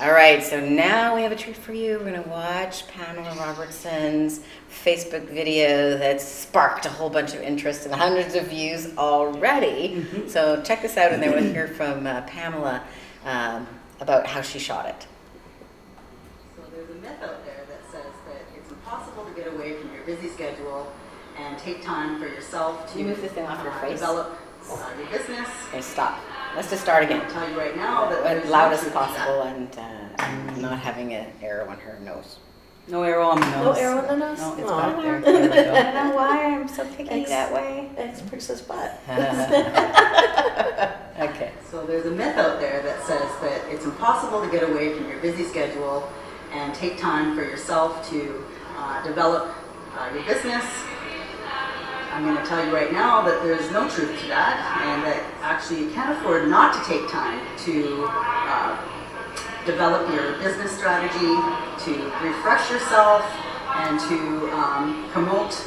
All right, so now we have a treat for you. We're going to watch Pamela Robertson's Facebook video that sparked a whole bunch of interest and hundreds of views already. Mm-hmm. So check this out, and then we'll hear from Pamela about how she shot it. So there's a myth out there that says that it's impossible to get away from your busy schedule and take time for yourself to You move this thing off your face? develop your business. Okay, stop. Let's just start again. I'll tell you right now that As there's loud no as truth to possible that. and not having an arrow on her nose. No arrow on the nose. No arrow on the nose? No, it's Aw. back there. There we go. I don't know why I'm so picky Thanks. that way. Express his butt. Okay. So there's a myth out there that says that it's impossible to get away from your busy schedule and take time for yourself to develop your business. I'm going to tell you right now that there's no truth to that, and that actually you can't afford not to take time to develop your business strategy, to refresh yourself, and to promote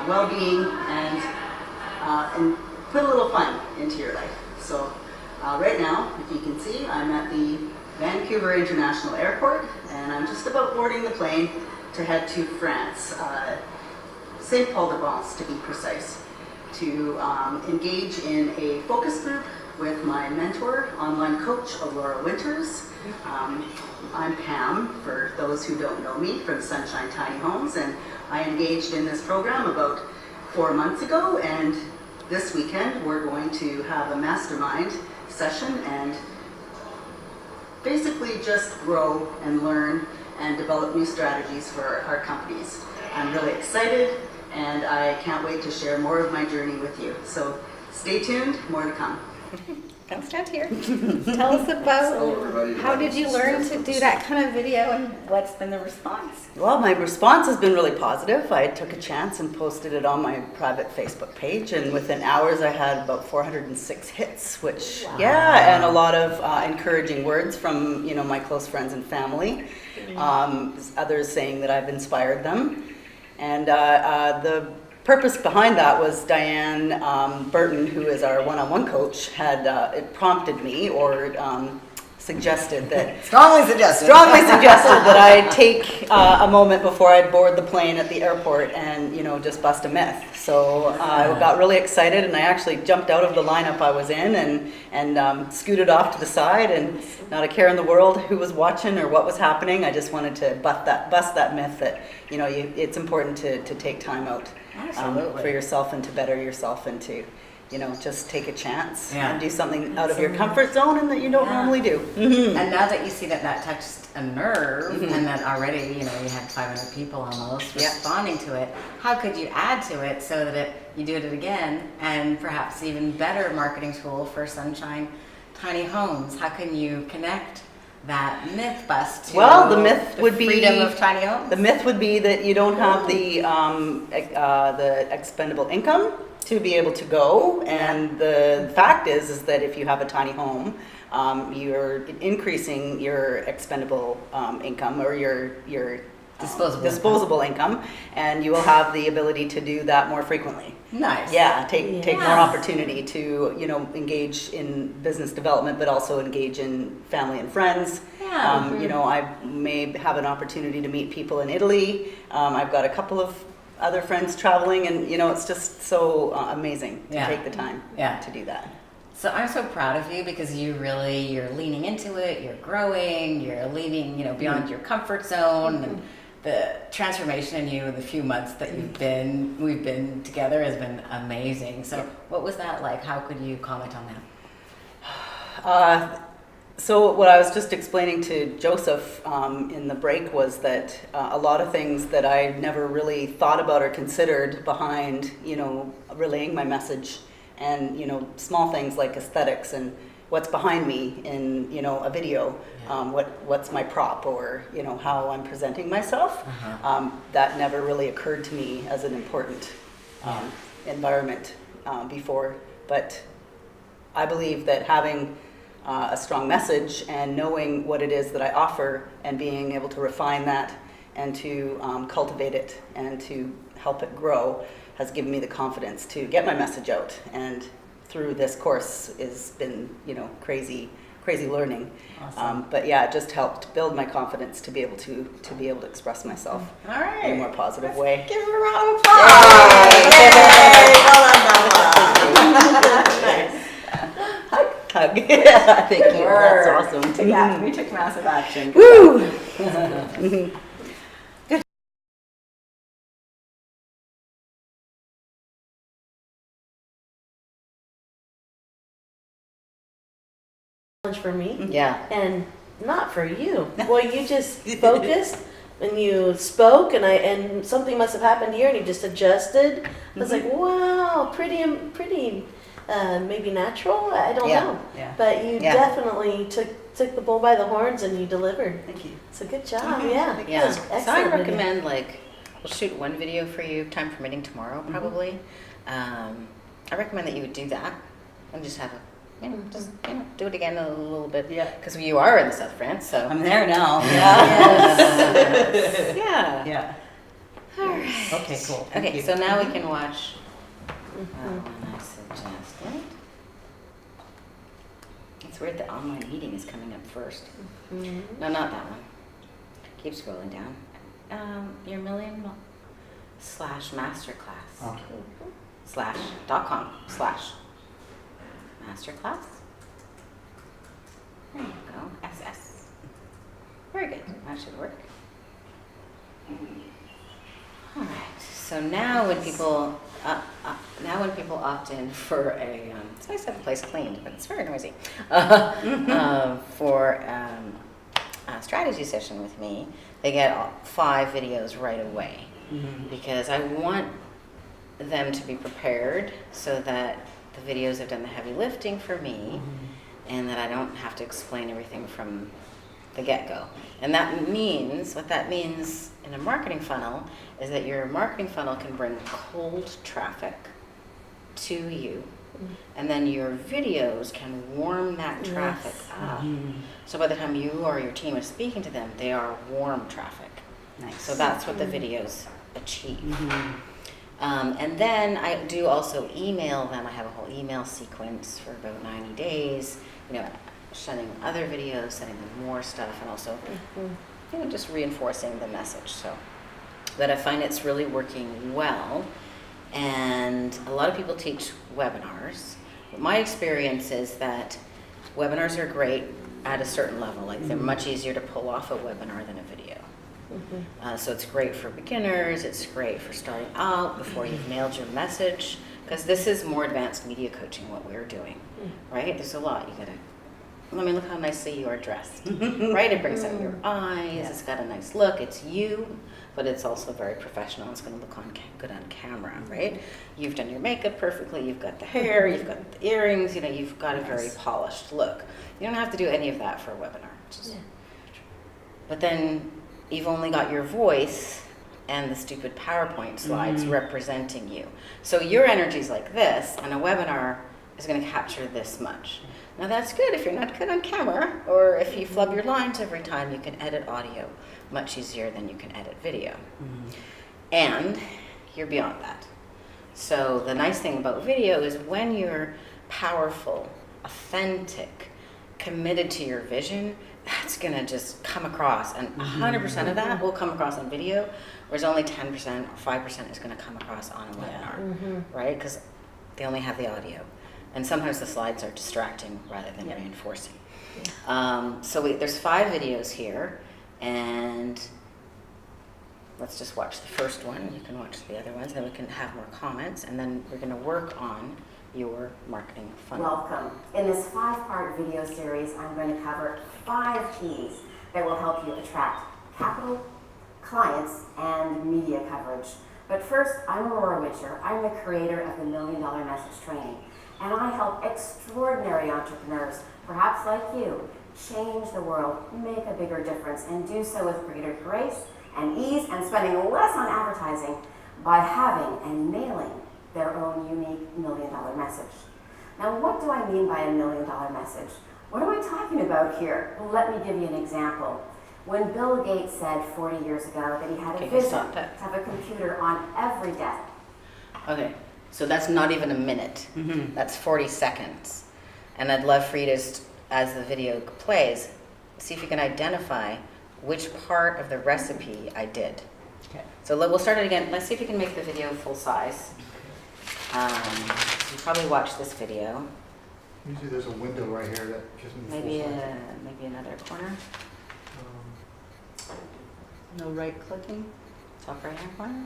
well-being and put a little fun into your life. So right now, if you can see, I'm at the Vancouver International Airport, and I'm just about boarding the plane to head to France, St. Paul de Vence to be precise, to engage in a focus group with my mentor, online coach, Aurora Winters. I'm Pam, for those who don't know me, from Sunshine Tiny Homes, and I engaged in this program about 4 months ago, and this weekend we're going to have a mastermind session and basically just grow and learn and develop new strategies for our companies. I'm really excited, and I can't wait to share more of my journey with you. So stay tuned, more to come. Come stand here. Tell us about how did you learn to do that kind of video and what's been the response? Well, my response has been really positive. I took a chance and posted it on my private Facebook page, and within hours I had about 406 hits, which, yeah, and a lot of encouraging words from, my close friends and family. Others saying that I've inspired them. And the purpose behind that was Diane Burton, who is our one-on-one coach, had it prompted me or suggested that Strongly suggested that I take a moment before I board the plane at the airport and just bust a myth. So I got really excited, and I actually jumped out of the lineup I was in and scooted off to the side, and not a care in the world who was watching or what was happening. I just wanted to bust that myth that it's important to take time out Absolutely. for yourself and to better yourself and to just take a chance Yeah. and do something out of your comfort zone and that you don't normally do. And now that you see that touched a nerve and that already, you had 500 people almost Yeah. responding to it, how could you add to it so that you do it again and perhaps even better marketing tool for Sunshine Tiny Homes? How can you connect that myth bust to Well, the myth would be freedom of tiny homes? The myth would be that you don't have the expendable income to be able to go, and the fact is that if you have a tiny home, you're increasing your expendable income or your disposable income, and you will have the ability to do that more frequently. Nice. Yeah, take more opportunity to engage in business development, but also engage in family and friends. Yeah. I may have an opportunity to meet people in Italy. I've got a couple of other friends traveling, and it's just so amazing to take the time to do that. So I'm so proud of you because you're leaning into it, you're growing, you're leaving, beyond your comfort zone, and the transformation in you in the few months that we've been together has been amazing. So what was that like? How could you comment on that? So what I was just explaining to Joseph in the break was that a lot of things that I never really thought about or considered behind, relaying my message, and small things like aesthetics and what's behind me in a video, what's my prop, or how I'm presenting myself. That never really occurred to me as an important environment before, but I believe that having a strong message and knowing what it is that I offer and being able to refine that and to cultivate it and to help it grow has given me the confidence to get my message out. And through this course has been, crazy crazy learning. Awesome. But yeah, it just helped build my confidence to be able to express myself All right. in a more positive way. Give her a round of applause. Nice. Hug. Yeah, thank you. Word. That's awesome. Yeah, we took massive action. Woo! Challenge for me Yeah. and not for you. Well, you just focused and you spoke, and something must have happened here, and you just adjusted. I was like, wow, pretty, maybe natural. I don't Yeah. know, Yeah. but you Yeah. definitely took the bull by the horns and you delivered. Thank you. So good job. Yeah. Yeah. That was So I excellent video. recommend we'll shoot one video for you, time permitting tomorrow probably. I recommend that you would do that and just have do it again a little bit. Yeah. Because you are in South France, so. I'm there now. Yes. Yeah. Yeah. All right. Okay, cool. Thank Okay, you. so now we can watch one I suggested. It's weird that online eating is coming up first. Mhm. No, not that one. Keep scrolling down. Your million slash masterclass Oh. /.com/masterclass. There you go. SS. Very good. That should work. All right. So now when people opt in for a it's nice to have the place cleaned, but it's very noisy. For a strategy session with me, they get 5 videos right away because I want them to be prepared so that the videos have done the heavy lifting for me and that I don't have to explain everything from the get-go. And what that means in a marketing funnel is that your marketing funnel can bring cold traffic to you, and then your videos can warm that traffic up. So by the time you or your team is speaking to them, they are warm traffic. Nice. So that's what the videos achieve. And then I do also email them. I have a whole email sequence for about 90 days, sending other videos, sending them more stuff, and also just reinforcing the message. So that I find it's really working well. And a lot of people teach webinars. But my experience is that webinars are great at a certain level. Like they're much easier to pull off a webinar than a video. So it's great for beginners. It's great for starting out before you've nailed your message. Because this is more advanced media coaching, what we're doing, right? There's a lot. You gotta, look how nicely you are dressed, right? It brings out your eyes. It's got a nice look. It's you, but it's also very professional. It's going to look good on camera, right? You've done your makeup perfectly. You've got the hair. You've got the earrings. You've got a very polished look. You don't have to do any of that for a webinar. But then you've only got your voice and the stupid PowerPoint slides representing you. So your energy's like this, and a webinar is going to capture this much. Now that's good if you're not good on camera, or if you flub your lines every time, you can edit audio much easier than you can edit video. And you're beyond that. So the nice thing about video is when you're powerful, authentic, committed to your vision, that's going to just come across, and 100% of that will come across on video, whereas only 10% or 5% is going to come across on a webinar, right? Because they only have the audio. And sometimes the slides are distracting rather than reinforcing. So there's 5 videos here, and let's just watch the first one. You can watch the other ones, then we can have more comments, and then we're going to work on your marketing funnel. Welcome. In this 5-part video series, I'm going to cover 5 keys that will help you attract capital, clients, and media coverage. But first, I'm Aurora Witcher. I'm the creator of the $1 Million Message Training, and I help extraordinary entrepreneurs, perhaps like you, change the world, make a bigger difference, and do so with greater grace and ease, and spending less on advertising by having and nailing their own unique $1 million message. Now, what do I mean by a $1 million message? What am I talking about here? Well, let me give you an example. When Bill Gates said 40 years ago that he had a vision to have a computer on every desk. Okay, so that's not even a minute. That's 40 seconds. And I'd love for you to as the video plays, see if you can identify which part of the recipe I did. Okay. So we'll start it again. Let's see if you can make the video full size. You probably watched this video. Usually there's a window right here that gives me Maybe full size. maybe another corner. No right clicking? Top right hand corner.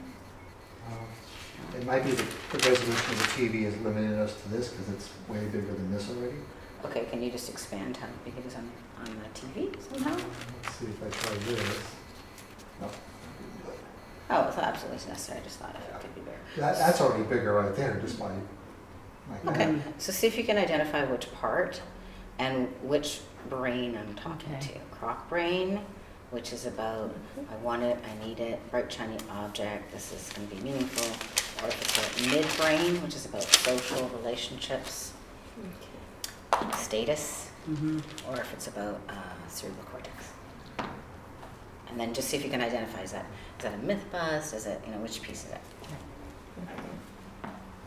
It might be the resolution of the TV is limiting us to this because it's way bigger than this already. Okay, can you just expand how big it is on the TV somehow? Let's see if I try this. No. Oh, it's not absolutely necessary. I just thought it could be bigger. That's already bigger right there, just my Okay, so see if you can identify which part and which brain I'm talking Okay. to. Croc brain, which is about I want it, I need it, bright shiny object, this is going to be meaningful. Or if it's a midbrain, which is about social relationships, status, or if it's about cerebral cortex. And then just see if you can identify, is that a myth bust? Is it, which piece is it?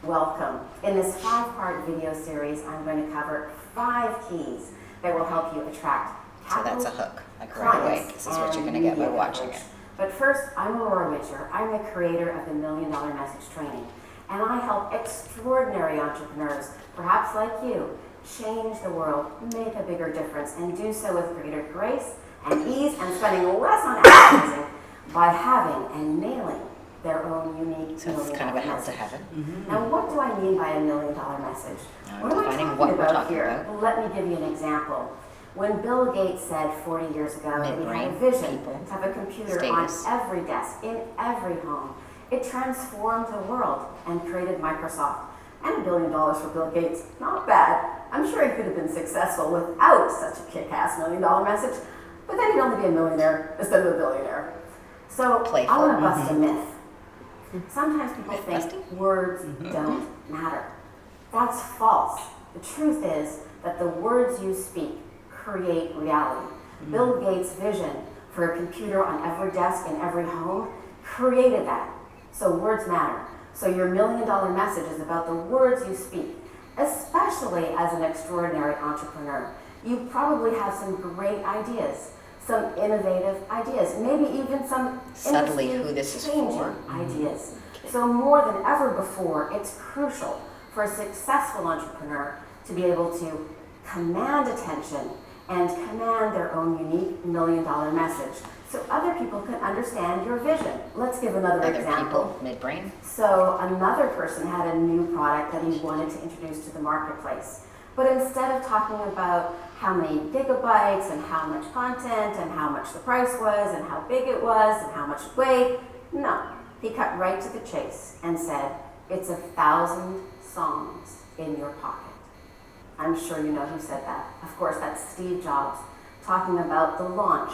Welcome. In this 5-part video series, I'm going to cover 5 keys that will help you attract So capital, that's a hook, like right away. clients, This is what you're and going to get by media watching coverage. it. But first, I'm Aurora Witcher. I'm the creator of the $1 Million Message Training, and I help extraordinary entrepreneurs, perhaps like you, change the world, make a bigger difference, and do so with greater grace and ease and spending less on advertising by having and nailing their own unique So it's kind of a how to have it. Now, what do I mean by $1 million message? Now What am I defining talking what we're about talking here? about. Let me give you an example. When Bill Gates said 40 years ago that he had a Midbrain, vision people, to have a computer status. on every desk, in every home, it transformed the world and created Microsoft. And $1 billion for Bill Gates, not bad. I'm sure he could have been successful without such a kick-ass $1 million message, but then he'd only be a millionaire instead of a billionaire. So Playful. I want to bust a myth. Sometimes people Myth think busting? words don't matter. That's false. The truth is that the words you speak create reality. Bill Gates' vision for a computer on every desk in every home created that. So words matter. So your $1 million message is about the words you speak, especially as an extraordinary entrepreneur. You probably have some great ideas, some innovative ideas, maybe even some Subtly who this is industry-changing for. ideas. So more than ever before, it's crucial for a successful entrepreneur to be able to command attention and command their own unique $1 million message so other people can understand your vision. Let's give another Other example. people, midbrain. So another person had a new product that he wanted to introduce to the marketplace. But instead of talking about how many gigabytes and how much content and how much the price was and how big it was and how much it weighed, no. He cut right to the chase and said, it's 1,000 songs in your pocket. I'm sure you know who said that. Of course, that's Steve Jobs, talking about the launch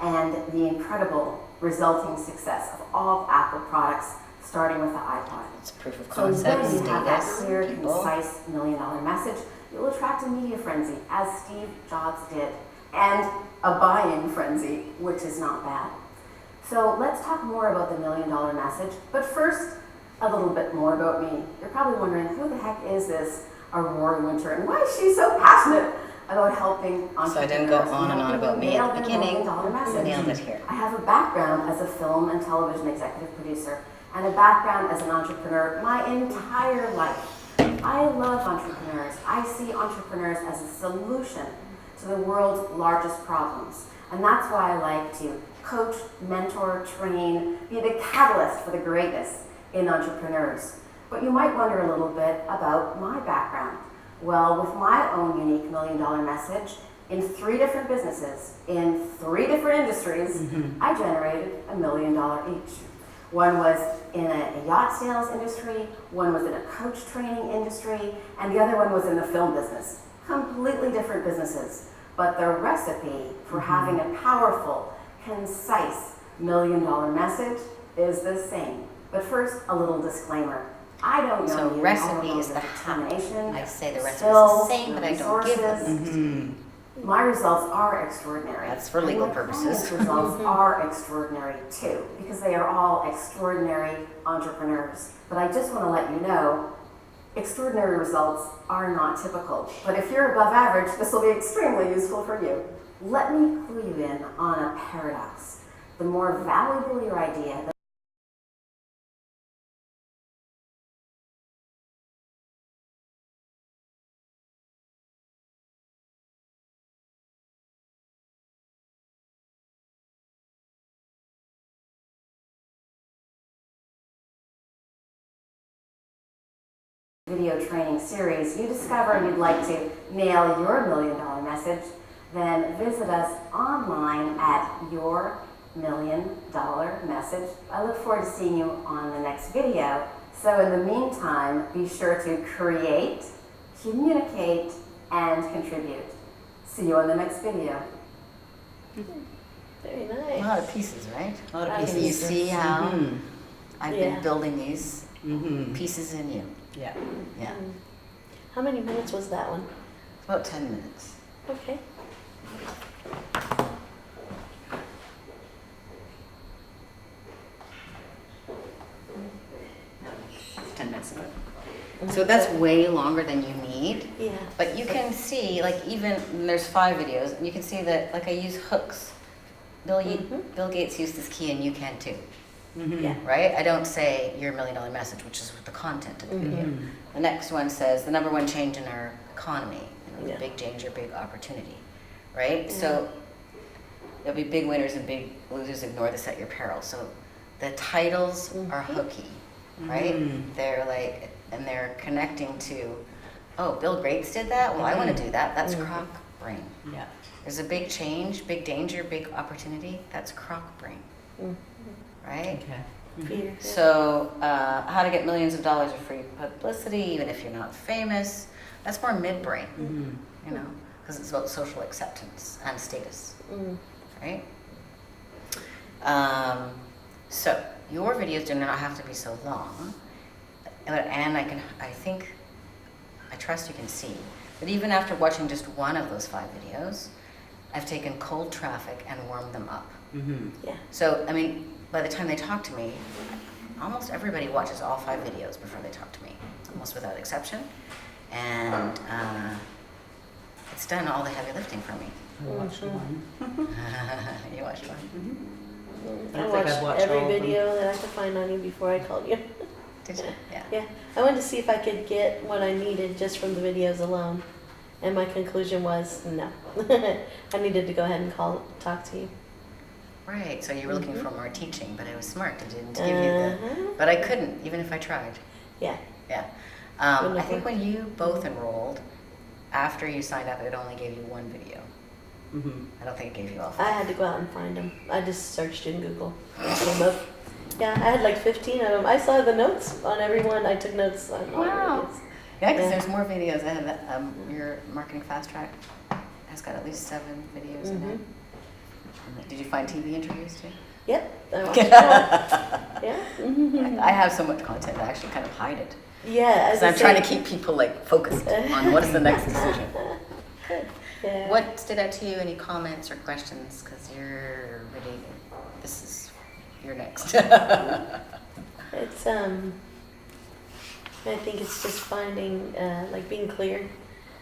and the incredible resulting success of all Apple products, starting with the iPod. It's proof of So when concept, you have that status, clear, people. concise $1 million message, you'll attract a media frenzy, as Steve Jobs did, and a buying frenzy, which is not bad. So let's talk more about the $1 million message, but first, a little bit more about me. You're probably wondering, who the heck is this Aurora Winter, and why is she so passionate about helping entrepreneurs? So I didn't go on and on about me at the beginning. $1 million message. Nailed it here. I have a background as a film and television executive producer and a background as an entrepreneur my entire life. I love entrepreneurs. I see entrepreneurs as a solution to the world's largest problems. And that's why I like to coach, mentor, train, be the catalyst for the greatness in entrepreneurs. But you might wonder a little bit about my background. Well, with my own unique $1 million message, in 3 different businesses, in 3 different industries, I generated $1 million each. One was in a yacht sales industry, one was in a coach training industry, and the other one was in the film business. Completely different businesses. But the recipe for having a powerful, concise $1 million message is the same. But first, a little disclaimer. I don't know So you. recipe I don't know is your the how. determination, I say the recipe is the skills, same, but I your don't give resources. them. My results are extraordinary. That's for And legal my purposes. clients' results are extraordinary too, because they are all extraordinary entrepreneurs. But I just want to let you know, Extraordinary results are not typical, but if you're above average, this will be extremely useful for you. Let me clue you in on a paradox. The more valuable your idea, the video training series you discover you'd like to nail your $1 million message, then visit us online at Your $1 Million Message. I look forward to seeing you on the next video. So in the meantime, be sure to create, communicate, and contribute. See you on the next video. Very A nice. lot of pieces, right? A lot of I pieces. can You see how Mhm. I've Yeah. been building these Mhm. pieces in you. Yeah. Yeah. How many minutes was that one? About 10 minutes. Okay. 10 minutes of it. So that's way longer than you need. Yeah. But you can see, like, even there's 5 videos, and you can see that, like, I use hooks. Mhm. Bill Gates used this key, and you can too, Mhm. Yeah. right? I don't say your $1 million message, which is the content of the video. Mhm. The next one says the number 1 change in our economy, Yeah. big danger, big opportunity, right? So there'll be big winners and big losers. Ignore this at your peril. So the titles are hooky, right? Mhm. They're like, and they're connecting to, oh, Bill Gates did that. Well, I want to do that. That's croc brain. Yeah. There's a big change, big danger, big opportunity. That's croc brain, Mhm. right? Okay. Fear. So, how to get millions of dollars of free publicity, even if you're not famous. That's more midbrain, Mhm. you know, because it's about social acceptance and status, Mm. right? So, your videos do not have to be so long, and I trust you can see that even after watching just one of those 5 videos, I've taken cold traffic and warmed them up. Mhm. Yeah. So, I mean, by the time they talk to me, almost everybody watches all 5 videos before they talk to me, almost without exception. And it's done all the heavy lifting for me. I watched one. You watched one? Mm. I I think watched I've watched every all of them. video that I could find on you before I called you. Did you? Yeah. Yeah. I wanted to see if I could get what I needed just from the videos alone. And my conclusion was no. I needed to go ahead and talk to you. Right, so you were looking for more teaching, but I was smart. I didn't give you the... But I couldn't, even if I tried. Yeah. Yeah. Wouldn't I have think worked. when you both enrolled, after you signed up, it only gave you 1 video. Mhm. I don't think it gave you all I 5. had to go out and find them. I just searched in Google. Came up. Yeah, I had like 15 of them. I saw the notes on everyone. I took notes on all the Wow. videos. Yeah, because Yeah. there's more videos. I have your marketing fast track has got at least 7 videos in it. And did you find TV interviews too? Yep. I watched it all. Yeah. Mhm. I have so much content. I actually kind of hide it Yeah. because I'm trying to keep people like focused on what's the next decision. Yeah. What stood out to you? Any comments or questions? Because you're ready. You're next. It's I think it's just finding like being clear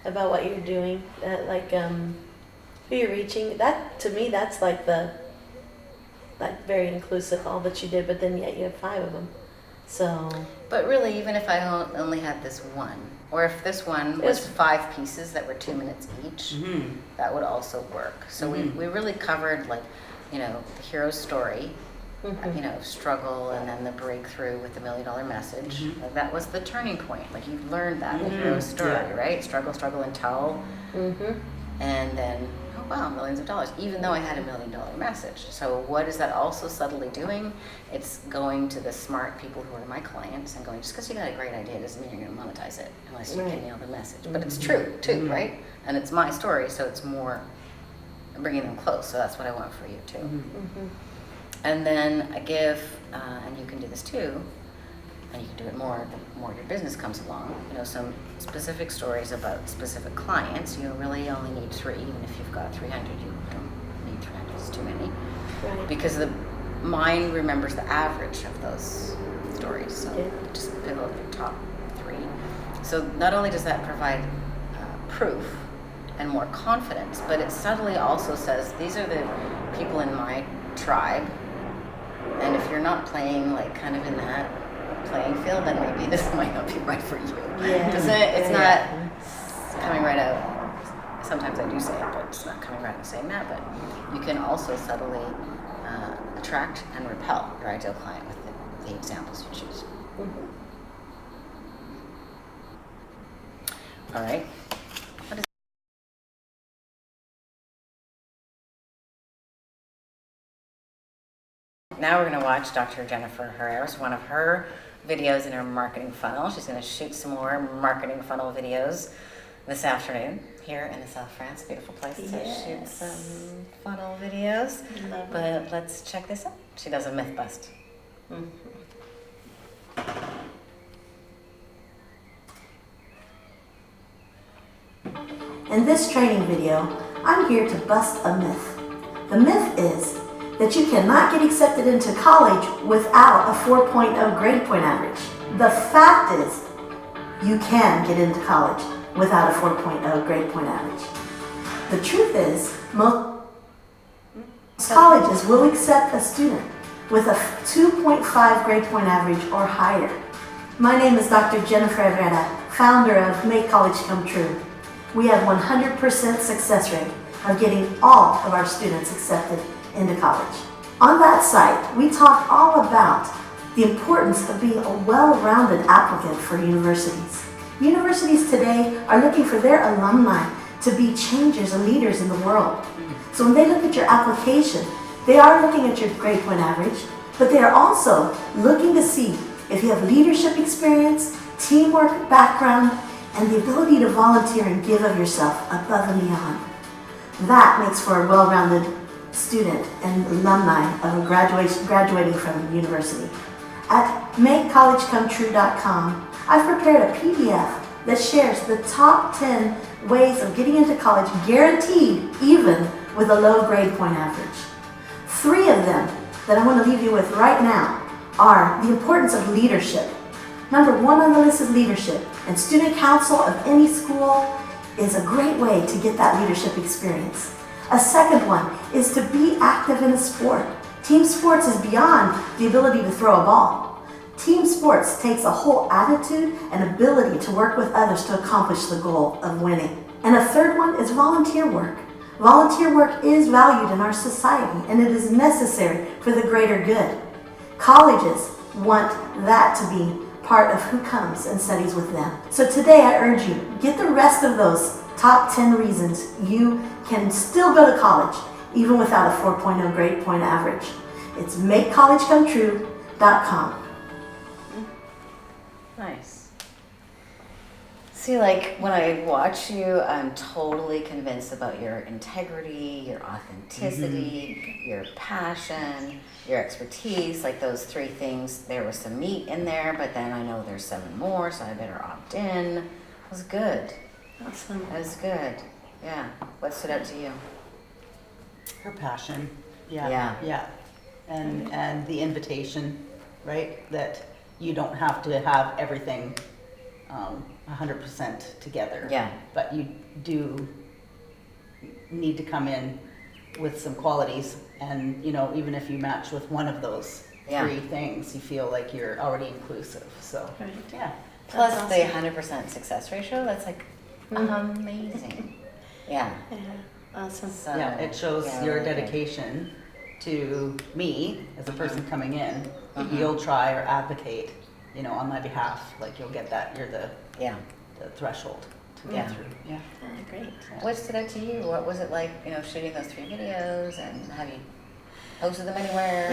about what you're doing, who you're reaching. That to me, that's like very inclusive, all that you did. But then yet you have 5 of them, so But really, even if I only had this one, or if this one was 5 pieces that were 2 minutes each, Mhm. that would also work. So we really covered, like, you know, the hero's story, you know, struggle, and then the breakthrough with the $1 million message. Like, that was the turning point. Like, you learned that, the hero's story, Yeah. right? Struggle until, and then, oh wow, millions of dollars, even though I had $1 million message. So what is that also subtly doing? It's going to the smart people who are my clients and going, just because you got a great idea doesn't mean you're going to monetize it unless you Right. can nail the message. But it's true too, right? And it's my story, so it's more bringing them close. So that's what I want for you too. And then I give, and you can do this too, and you can do it more the more your business comes along, you know, some specific stories about specific clients. You really only need 3, even if you've got 300, you don't need 300, it's too many. right. Because the mind remembers the average of those stories, so Yeah. just pick out the top 3. So not only does that provide proof and more confidence, but it subtly also says these are the people in my tribe, and if you're not playing like kind of in that playing field, then maybe this might not be right for you. Yeah. Doesn't it? It's Yeah. not coming right out. Sometimes I do say it, but it's not coming right out saying that. But you can also subtly attract and repel your ideal client with the examples you choose. All right. Now we're going to watch Dr. Jennifer Herrera's one of her videos in her marketing funnel. She's going to shoot some more marketing funnel videos this afternoon here in the South France. Beautiful place to shoot Yes. some funnel videos. Love But let's check this out. She does a myth bust. In this training video, I'm here to bust a myth. The myth is that you cannot get accepted into college without a 4.0 grade point average. The fact is, you can get into college without a 4.0 grade point average. The truth is, most colleges will accept a student with a 2.5 grade point average or higher. My name is Dr. Jennifer Herrera, founder of Make College Come True. We have 100% success rate of getting all of our students accepted into college. On that site, we talk all about the importance of being a well-rounded applicant for universities. Universities today are looking for their alumni to be changers and leaders in the world. So when they look at your application, they are looking at your grade point average, but they are also looking to see if you have leadership experience, teamwork background, and the ability to volunteer and give of yourself above and beyond. That makes for a well-rounded student and alumni of a graduating from a university. At MakeCollegeComeTrue.com, I've prepared a PDF that shares the top 10 ways of getting into college guaranteed even with a low grade point average. 3 of them that I want to leave you with right now are the importance of leadership. Number 1 on the list is leadership, and student council of any school is a great way to get that leadership experience. A second one is to be active in a sport. Team sports is beyond the ability to throw a ball. Team sports takes a whole attitude and ability to work with others to accomplish the goal of winning. And a third one is volunteer work. Volunteer work is valued in our society, and it is necessary for the greater good. Colleges want that to be part of who comes and studies with them. So today I urge you, get the rest of those top 10 reasons you can still go to college even without a 4.0 grade point average. It's MakeCollegeComeTrue.com. Nice. See, like when I watch you, I'm totally convinced about your integrity, your authenticity, your passion, your expertise. Like those 3 things, there was some meat in there, but then I know there's 7 more, so I better opt in. It was good. Awesome. It was good. Yeah. What stood out to you? Her passion. Yeah. Yeah. And the invitation, right? That you don't have to have everything 100% together. Yeah. But you do need to come in with some qualities, and even if you match with one of those Yeah. 3 things, you feel like you're already inclusive. So Right. yeah. Plus That's the awesome. 100% success ratio, that's like amazing. Yeah. Yeah, awesome. So, Yeah, it shows yeah, your really good. dedication to me as a person coming in. Mhm. You'll try or advocate, on my behalf. Like you'll get that. You're the Yeah. threshold to Yeah. get through. Yeah. Great. Yeah. What stood out to you? What was it like, shooting those 3 videos, and have you posted them anywhere?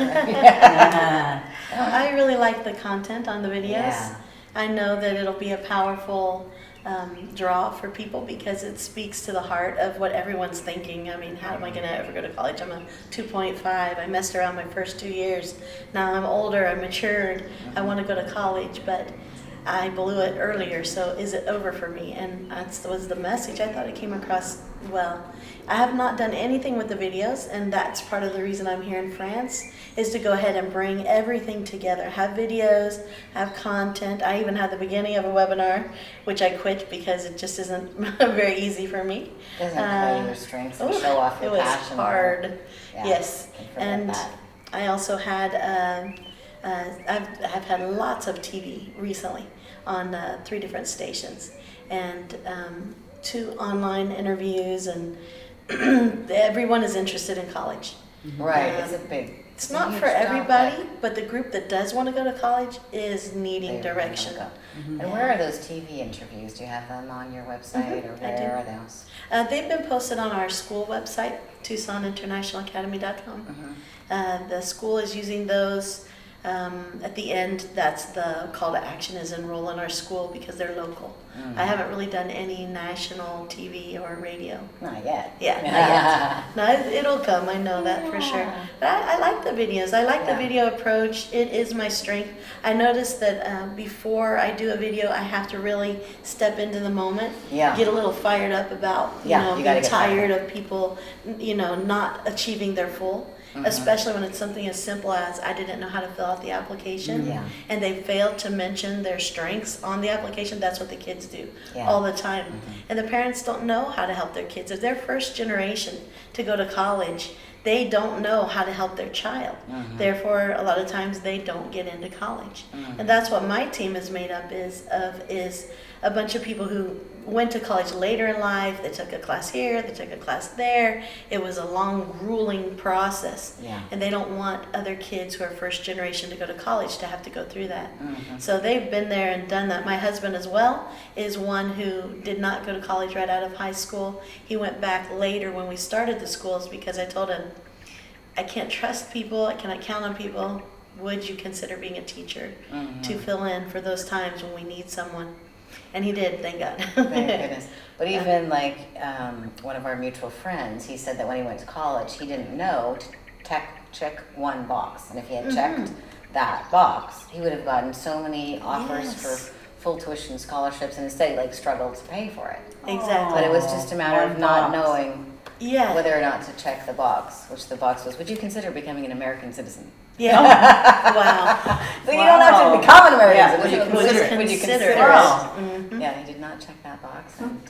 I really like the content on the videos. Yeah. I know that it'll be a powerful draw for people because it speaks to the heart of what everyone's thinking. I mean, how am I going to ever go to college? I'm a 2.5. I messed around my first 2 years. Now I'm older, I'm matured. I want to go to college, but I blew it earlier, so is it over for me? And that was the message I thought it came across Well, I have not done anything with the videos, and that's part of the reason I'm here in France, is to go ahead and bring everything together. Have videos, have content. I even had the beginning of a webinar, which I quit because it just isn't very easy for me. Doesn't play your strengths and Ooh, show off it your was passion. hard. Yeah, Yes, can forget and that. I also had I've had lots of TV recently on 3 different stations, and 2 online interviews, and everyone is interested in college. Right, it's a big. It's not huge for job, everybody, but the group that does want to go to college is but needing they really direction. wanna go. And where are those TV interviews? Do you have them on your website, or I do. where are those? They've been posted on our school website, TucsonInternationalAcademy.com. The school is using those. At the end, that's the call to action, is enroll in our school, because they're local. I haven't really done any national TV or radio. Not yet. Yeah, not yet. No, it'll come, I know that for sure. But I like the videos. I like the Yeah. video approach. It is my strength. I noticed that before I do a video, I have to really step into the moment. Yeah. Get a little fired up about, Yeah, you gotta being get fired tired of people, not achieving their full. Especially when it's something as simple as I didn't know how to fill out the application, Yeah. and they failed to mention their strengths on the application. That's what the kids do Yeah. all the time, and the parents don't know how to help their kids. If they're first generation to go to college, they don't know how to help their child. Therefore, a lot of times they don't get into college, and that's what my team is made up is a bunch of people who went to college later in life. They took a class here, they took a class there. It was a long, grueling process. Yeah. And they don't want other kids who are first generation to go to college to have to go through that. So they've been there and done that. My husband as well is one who did not go to college right out of high school. He went back later when we started the schools, because I told him, I can't trust people, I cannot count on people. Would you consider being a teacher to fill in for those times when we need someone? And he did, thank God. Thank goodness. But even like one of our mutual friends, he said that when he went to college, he didn't know to check one box. And if he had checked that box, he would have gotten so many offers Yes. for full tuition scholarships, and instead he like struggled to pay for it. Exactly. But it was just a matter of One not box. knowing Yeah. whether or not to check the box, which the box was, would you consider becoming an American citizen? Yeah. Wow. So you don't have to Wow. become an American Yeah, citizen. would you consider Would you consider it? it? Wow. Yeah, he did not check that box, and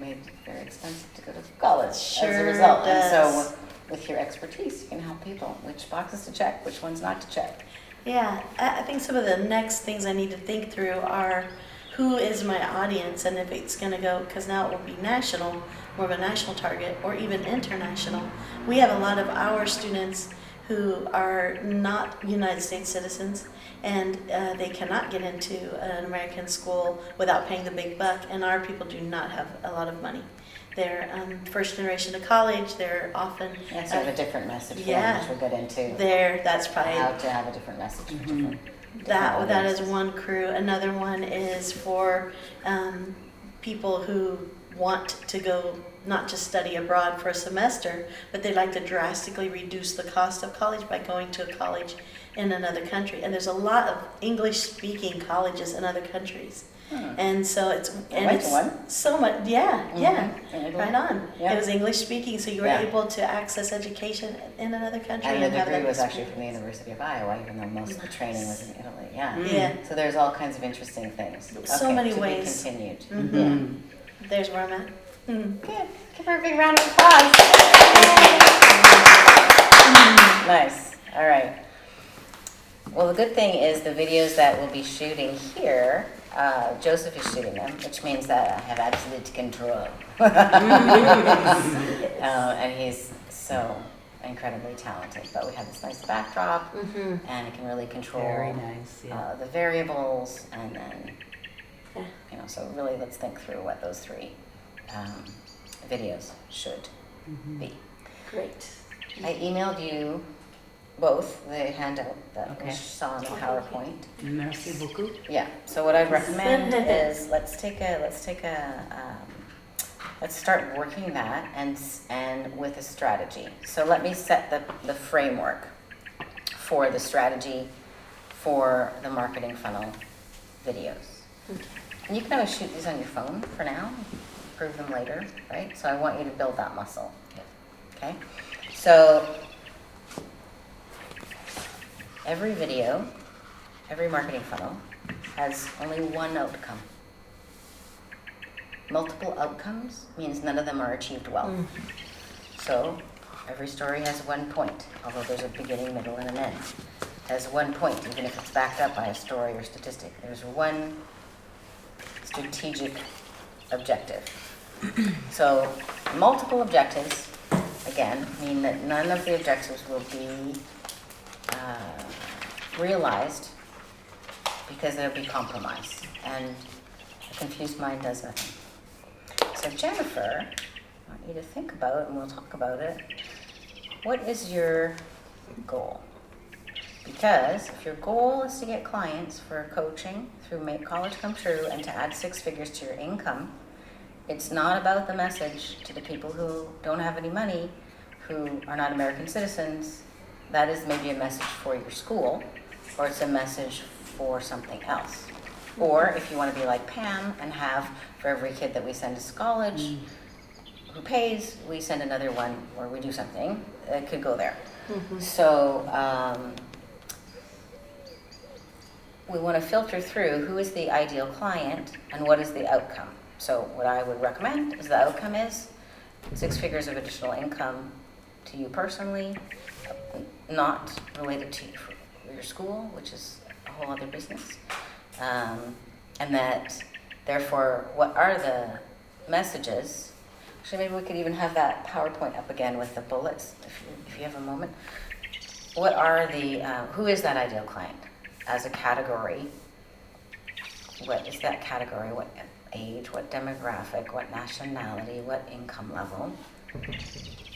made it very expensive to go to college as Sure a result. And does. so, with your expertise, you can help people which boxes to check, which ones not to check. Yeah, I think some of the next things I need to think through are who is my audience, and if it's going to go, because now it will be national, more of a national target, or even international. We have a lot of our students who are not United States citizens, and they cannot get into an American school without paying the big buck, and our people do not have a lot of money. They're first generation to college, they're often, That's sort of a different message for yeah. them, which we'll get into. that's probably How to have a different message for different. that is audiences. one crew. Another one is for people who want to go not just study abroad for a semester, but they like to drastically reduce the cost of college by going to a college in another country. And there's a lot of English-speaking colleges in other countries. And so it's went to one. so much, yeah, In Italy. right on. Yeah. It was English speaking, so you were Yeah. able to access education in another country. And the have degree that was actually from the experience. University of Iowa, even though most of the training was in Italy. Yeah. Yeah. So there's all kinds of interesting things. So Okay, many to be ways. continued. Mhm. There's where I'm at. Good. Give her a big round of applause. Nice. All right. Well, the good thing is the videos that we'll be shooting here, Joseph is shooting them, which means that I have absolute control. And he's so incredibly talented. But we have this nice backdrop, and it can really control Very nice, yeah. the variables, and then, so really let's think through what those 3 videos should be. Great. I emailed you both the handout that Okay. we saw in the PowerPoint. Merci beaucoup. Yeah. So what I'd recommend is let's start working that and with a strategy. So let me set the framework for the strategy for the marketing funnel videos. And you can always shoot these on your phone for now. prove them later, right? So I want you to build that muscle. Okay? So every video, every marketing funnel has only one outcome. Multiple outcomes means none of them are achieved well. So every story has one point, although there's a beginning, middle, and an end. Has one point, even if it's backed up by a story or statistic. There's one strategic objective. So multiple objectives, again, mean that none of the objectives will be realized because there'll be compromise. And a confused mind does nothing. So Jennifer, I want you to think about, and we'll talk about it, what is your goal? Because if your goal is to get clients for coaching through Make College Come True and to add 6 figures to your income, it's not about the message to the people who don't have any money, who are not American citizens. That is maybe a message for your school, or it's a message for something else. Or if you want to be like Pam and have, for every kid that we send to college who pays, we send another one, or we do something, it could go there. So we want to filter through who is the ideal client and what is the outcome. So what I would recommend is the outcome is 6 figures of additional income to you personally, not related to your school, which is a whole other business. And that, therefore, what are the messages? Actually, maybe we could even have that PowerPoint up again with the bullets, if you have a moment. What are the, who is that ideal client as a category? What is that category? What age, what demographic, what nationality, what income level?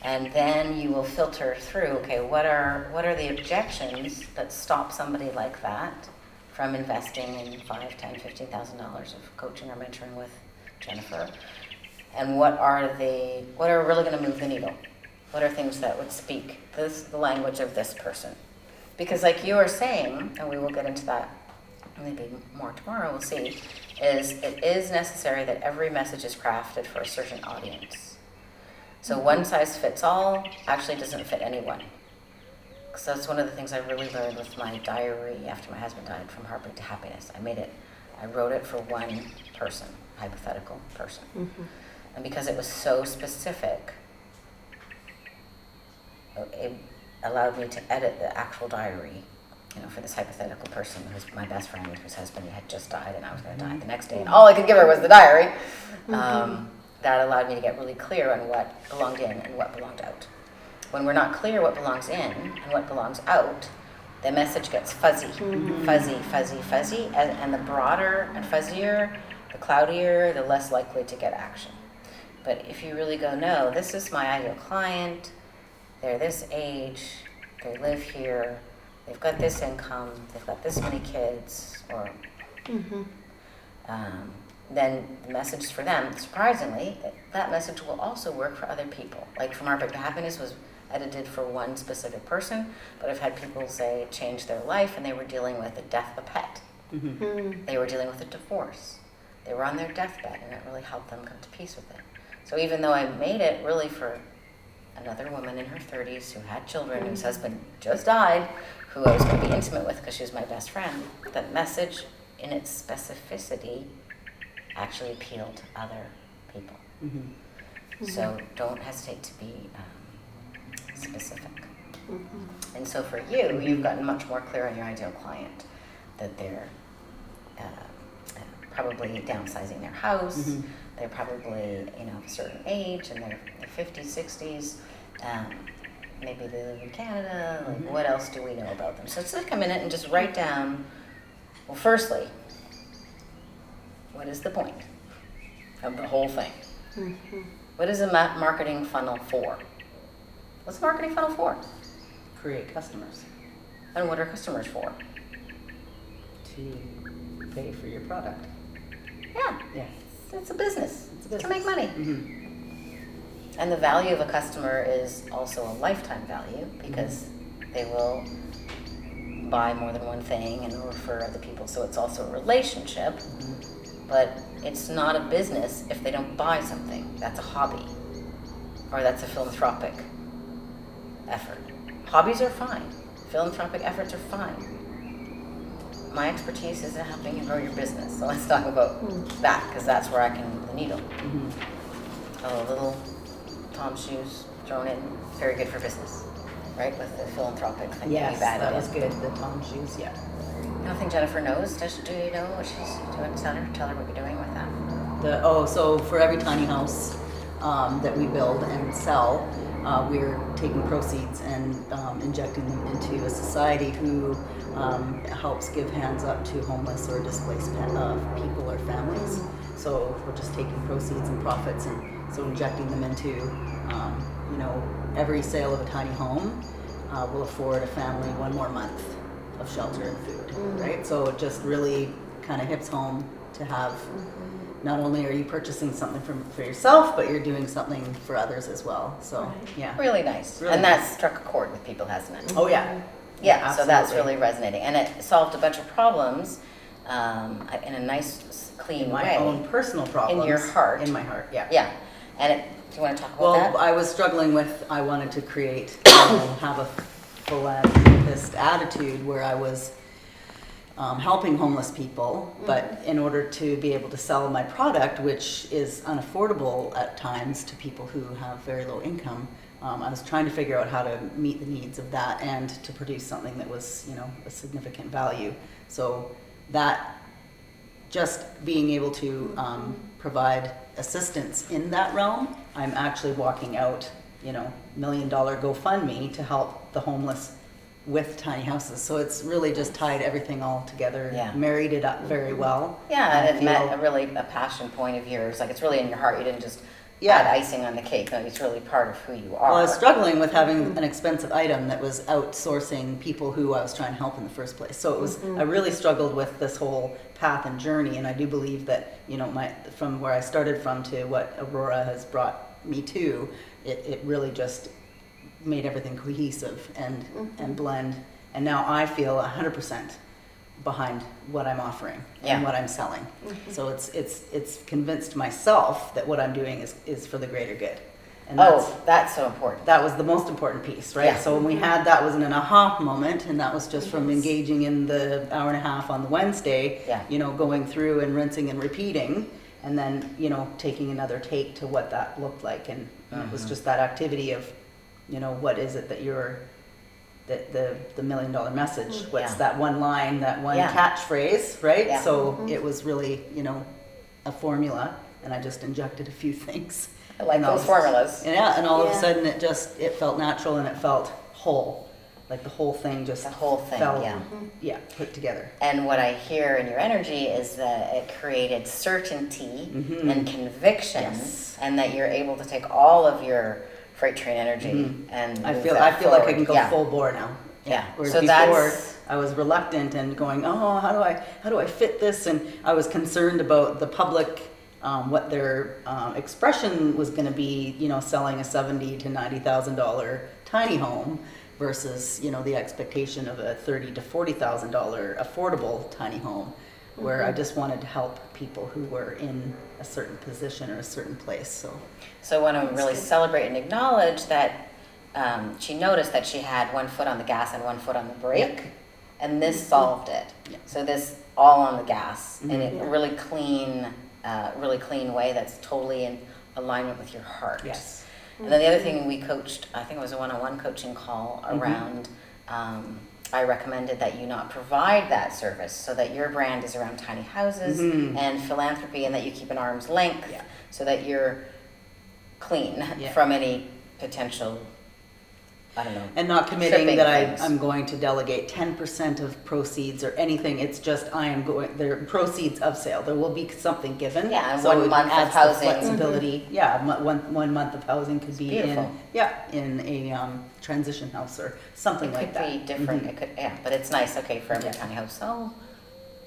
And then you will filter through, okay, what are the objections that stop somebody like that from investing in $5,000, $10,000, $15,000 of coaching or mentoring with Jennifer? And what are really going to move the needle? What are things that would speak the language of this person? Because like you are saying, and we will get into that maybe more tomorrow, we'll see, is it is necessary that every message is crafted for a certain audience. So one size fits all actually doesn't fit anyone. So that's one of the things I really learned with my diary after my husband died, From Heartbreak to Happiness. I wrote it for one person, hypothetical person. And because it was so specific, it allowed me to edit the actual diary, for this hypothetical person who's my best friend, whose husband had just died and I was going to die the next day, and all I could give her was the diary. That allowed me to get really clear on what belonged in and what belonged out. When we're not clear what belongs in and what belongs out, the message gets fuzzy, fuzzy, and the broader and fuzzier, the cloudier, the less likely to get action. But if you really go, no, this is my ideal client, they're this age, they live here, they've got this income, they've got this many kids, or then the message for them, surprisingly, that message will also work for other people. Like From Heartbreak to Happiness was edited for one specific person, but I've had people say it changed their life and they were dealing with the death of a pet. They were dealing with a divorce. They were on their deathbed and it really helped them come to peace with it. So even though I made it really for another woman in her 30s who had children, whose husband just died, who I was going to be intimate with because she was my best friend, that message in its specificity actually appealed to other people. So don't hesitate to be specific. And so for you, you've gotten much more clear on your ideal client, that they're probably downsizing their house, they're probably of a certain age, and they're 50s, 60s, maybe they live in Canada, like what else do we know about them? So let's take a minute and just write down, well, firstly, what is the point of the whole thing? What is a marketing funnel for? What's a marketing funnel for? Create customers And what are customers for? to pay for your product. Yeah, it's a business. It's a business. To make money. And the value of a customer is also a lifetime value because they will buy more than one thing and refer other people. So it's also a relationship. but it's not a business if they don't buy something. That's a hobby, or that's a philanthropic effort. Hobbies are fine. Philanthropic efforts are fine. My expertise is in helping you grow your business. So let's talk about that, because that's where I can move the needle. A little Tom's shoes thrown in, very good for business, right? With the philanthropic thing Yes, we've added that was in. good, the Tom shoes, yeah. I don't think Jennifer knows. Do you know what she's doing? Tell her what you're doing with that. So for every tiny house that we build and sell, we're taking proceeds and injecting them into a society who helps give hands up to homeless or displaced people or families. So we're just taking proceeds and profits and so injecting them into, every sale of a tiny home will afford a family one more month of shelter and food, right? So it just really kind of hits home to have, not only are you purchasing something for yourself, but you're doing something for others as well. So, yeah. Really nice. Really And nice. that struck a chord with people, hasn't it? Oh, yeah. Yeah, so that's Absolutely. really resonating. And it solved a bunch of problems in a nice, clean My way. own personal problems. your heart. In my heart, yeah. Yeah. And do you want to talk about Well, that? I was struggling with, I wanted to create, have a philanthropist attitude where I was helping homeless people, but in order to be able to sell my product, which is unaffordable at times to people who have very low income, I was trying to figure out how to meet the needs of that and to produce something that was, a significant value. So that just being able to provide assistance in that realm, I'm actually walking out, $1 million GoFundMe to help the homeless with tiny houses. So it's really just tied everything all together, Yeah. married it up very well. Yeah, and it I met feel- a passion point of yours. Like, it's really in your heart. You didn't just Yeah. add icing on the cake. No, it's really part of who you are. Well, I was struggling with having an expensive item that was outsourcing people who I was trying to help in the first place. So it was, I really struggled with this whole path and journey, and I do believe that, from where I started from to what Aurora has brought me to, it really just made everything cohesive and blend. And now I feel 100% behind what I'm offering Yeah. and what I'm selling. So it's convinced myself that what I'm doing is for the greater good. And That's so important. that was the most important piece, right? Yeah. So when we had that was an aha moment, and that was just from engaging in the hour and a half on the Wednesday, Yeah. going through and rinsing and repeating, and then, taking another take to what that looked like. And it was just that activity of, what is it that you're, the $1 million message? What's Yeah. that one line, that one Yeah. catchphrase, right? Yeah. So it was really, a formula, and I just injected a few things. I like And those all- formulas. Yeah, and all of a Yeah. sudden it felt natural and it felt whole. Like the whole thing just The whole thing, felt, yeah. put together. And what I hear in your energy is that it created certainty Mhm. and conviction, Yes. and that you're able to take all of your freight train energy and I move feel that I feel like I forward. can go Yeah. full bore now. Yeah. Whereas So before that's- I was reluctant and going, oh, how do I fit this? And I was concerned about the public, what their expression was going to be, selling a $70,000 to $90,000 tiny home versus, the expectation of a $30,000 to $40,000 affordable tiny home, where I just wanted to help people who were in a certain position or a certain place. So I want to really celebrate and acknowledge that she noticed that she had one foot on the gas and one foot on the brake, and this solved it. Yeah. So this all on the gas in Mhm. a really clean way that's totally in alignment with your heart. yes. And then the other thing we coached, I think it was a one-on-one coaching call around, I recommended that you not provide that service, so that your brand is around tiny houses Mhm. and philanthropy, and that you keep an arm's length, Yeah. so that you're clean Yeah. from any potential, I don't know. And not committing tripping that things. I'm going to delegate 10% of proceeds or anything. It's just they're proceeds of sale. There will be something given. Yeah, and so 1 it month of adds the housing. flexibility. Yeah, one month of housing could be beautiful. in a transition house or something It like could that. be different, Mhm. it could, yeah, but it's nice, okay, for every Yeah. tiny house, so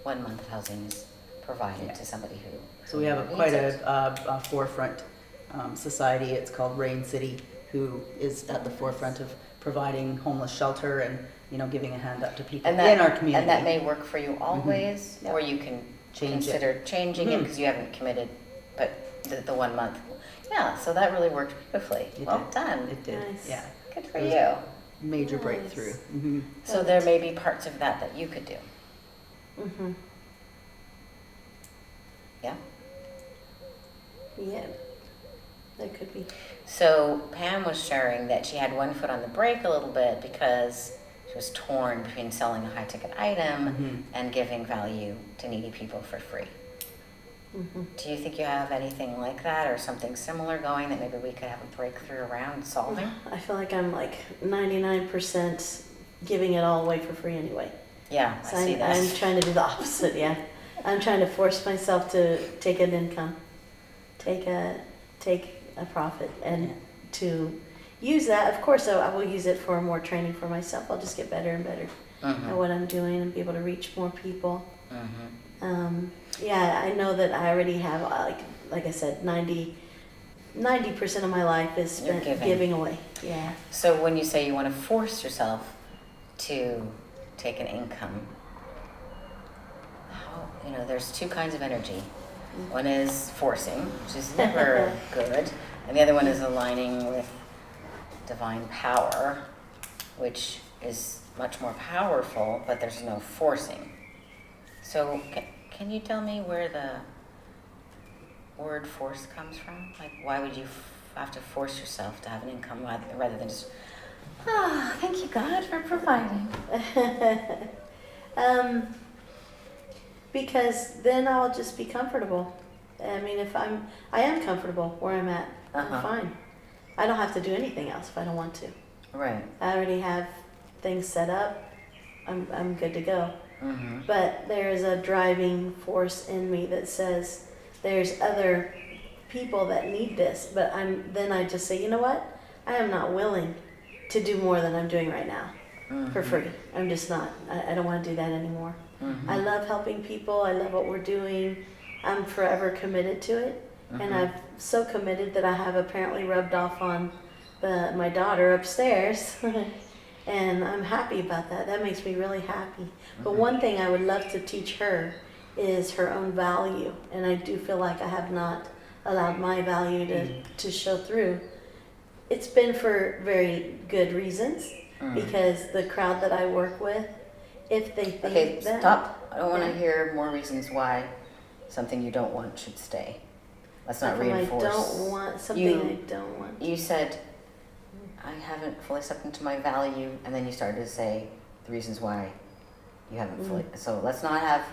1 month of housing is provided Yeah. to somebody who. So we have needs quite it. a forefront society. It's called Rain City, who is at the forefront of providing homeless shelter and giving a hand up to people And that, in our community. And that may work for you always, Yeah. or you can Change it. considered changing it because you haven't committed, but the 1 month. Yeah, so that really worked beautifully. It Well did. done. It did, Nice. yeah. Good for It was you. Major Nice. breakthrough. Mhm. So there may be parts of that that you could do. Mm-hmm. Yeah. Yeah. That could be. So Pam was sharing that she had one foot on the brake a little bit because she was torn between selling a high ticket item Mhm. and giving value to needy people for free. Mm-hmm. Do you think you have anything like that or something similar going that maybe we could have a breakthrough around solving? I feel like I'm like 99% giving it all away for free anyway. Yeah, So I see I'm that. trying to do the opposite, yeah. I'm trying to force myself to take an income, take a profit, and to use that. Of course, I will use it for more training for myself. I'll just get better and better at Mhm. what I'm doing and be able to reach more people. Mhm. Yeah, I know that I already have, like I said, 90% of my life is You're spent giving. giving away. Yeah. So when you say you want to force yourself to take an income, there's two kinds of energy. One is forcing, which is never good, and the other one is aligning with divine power, which is much more powerful, but there's no forcing. So can you tell me where the word force comes from? Like, why would you have to force yourself to have an income rather than just, thank you, God, for providing? Because then I'll just be comfortable. I mean, I am comfortable where I'm at. Uh-huh. I'm fine. I don't have to do anything else if I don't want to. Right. I already have things set up. I'm good to go. Mm-hmm. But there's a driving force in me that says there's other people that need this. But then I just say, you know what? I am not willing to do more than I'm doing right now for free. I'm just not. I don't want to do that anymore. Mm-hmm. I love helping people. I love what we're doing. I'm forever committed to it. And I'm so committed that I have apparently rubbed off on my daughter upstairs. And I'm happy about that. That makes me really happy. But one thing I would love to teach her is her own value. And I do feel like I have not allowed my value to show through. It's been for very good reasons because the crowd that I work with, if they think Okay, that... stop. I don't want to Yeah. hear more reasons why something you don't want should stay. Let's not something reinforce. I don't want, something You- I don't want. You said, I haven't fully stepped into my value, and then you started to say the reasons why you haven't fully. So let's not have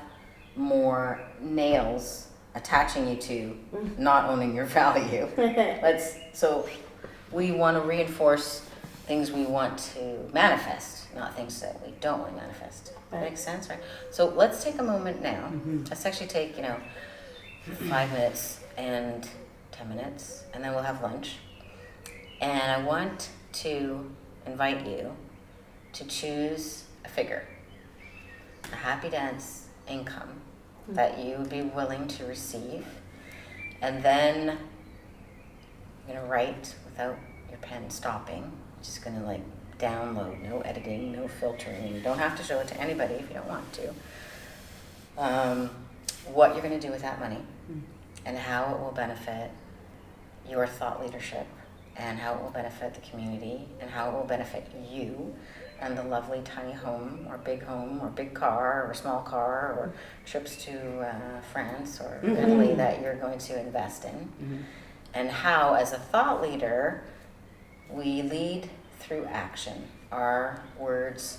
more nails attaching you to not owning your value. So we want to reinforce things we want to manifest, not things that we don't want to manifest. Right. Makes sense, right? So let's take a moment now. Let's actually take, 5 minutes and 10 minutes, and then we'll have lunch. And I want to invite you to choose a figure, a happy dance income that you would be willing to receive. And then you're going to write without your pen stopping. You're just going to download, no editing, no filtering. You don't have to show it to anybody if you don't want to. What you're going to do with that money and how it will benefit your thought leadership and how it will benefit the community and how it will benefit you and the lovely tiny home or big car or small car or trips to France or Italy that you're going to invest in. And how, as a thought leader, we lead through action. Our words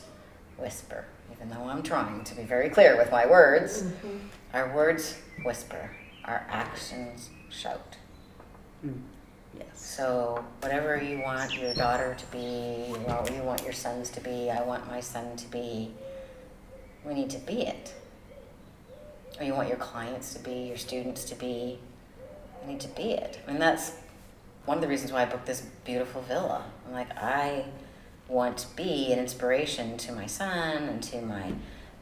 whisper. Even though I'm trying to be very clear with my words, our words whisper. Our actions shout. Yes. So whatever you want your daughter to be, what you want your sons to be, I want my son to be, we need to be it. Or you want your clients to be, your students to be, we need to be it. And that's one of the reasons why I booked this beautiful villa. I'm like, I want to be an inspiration to my son and to my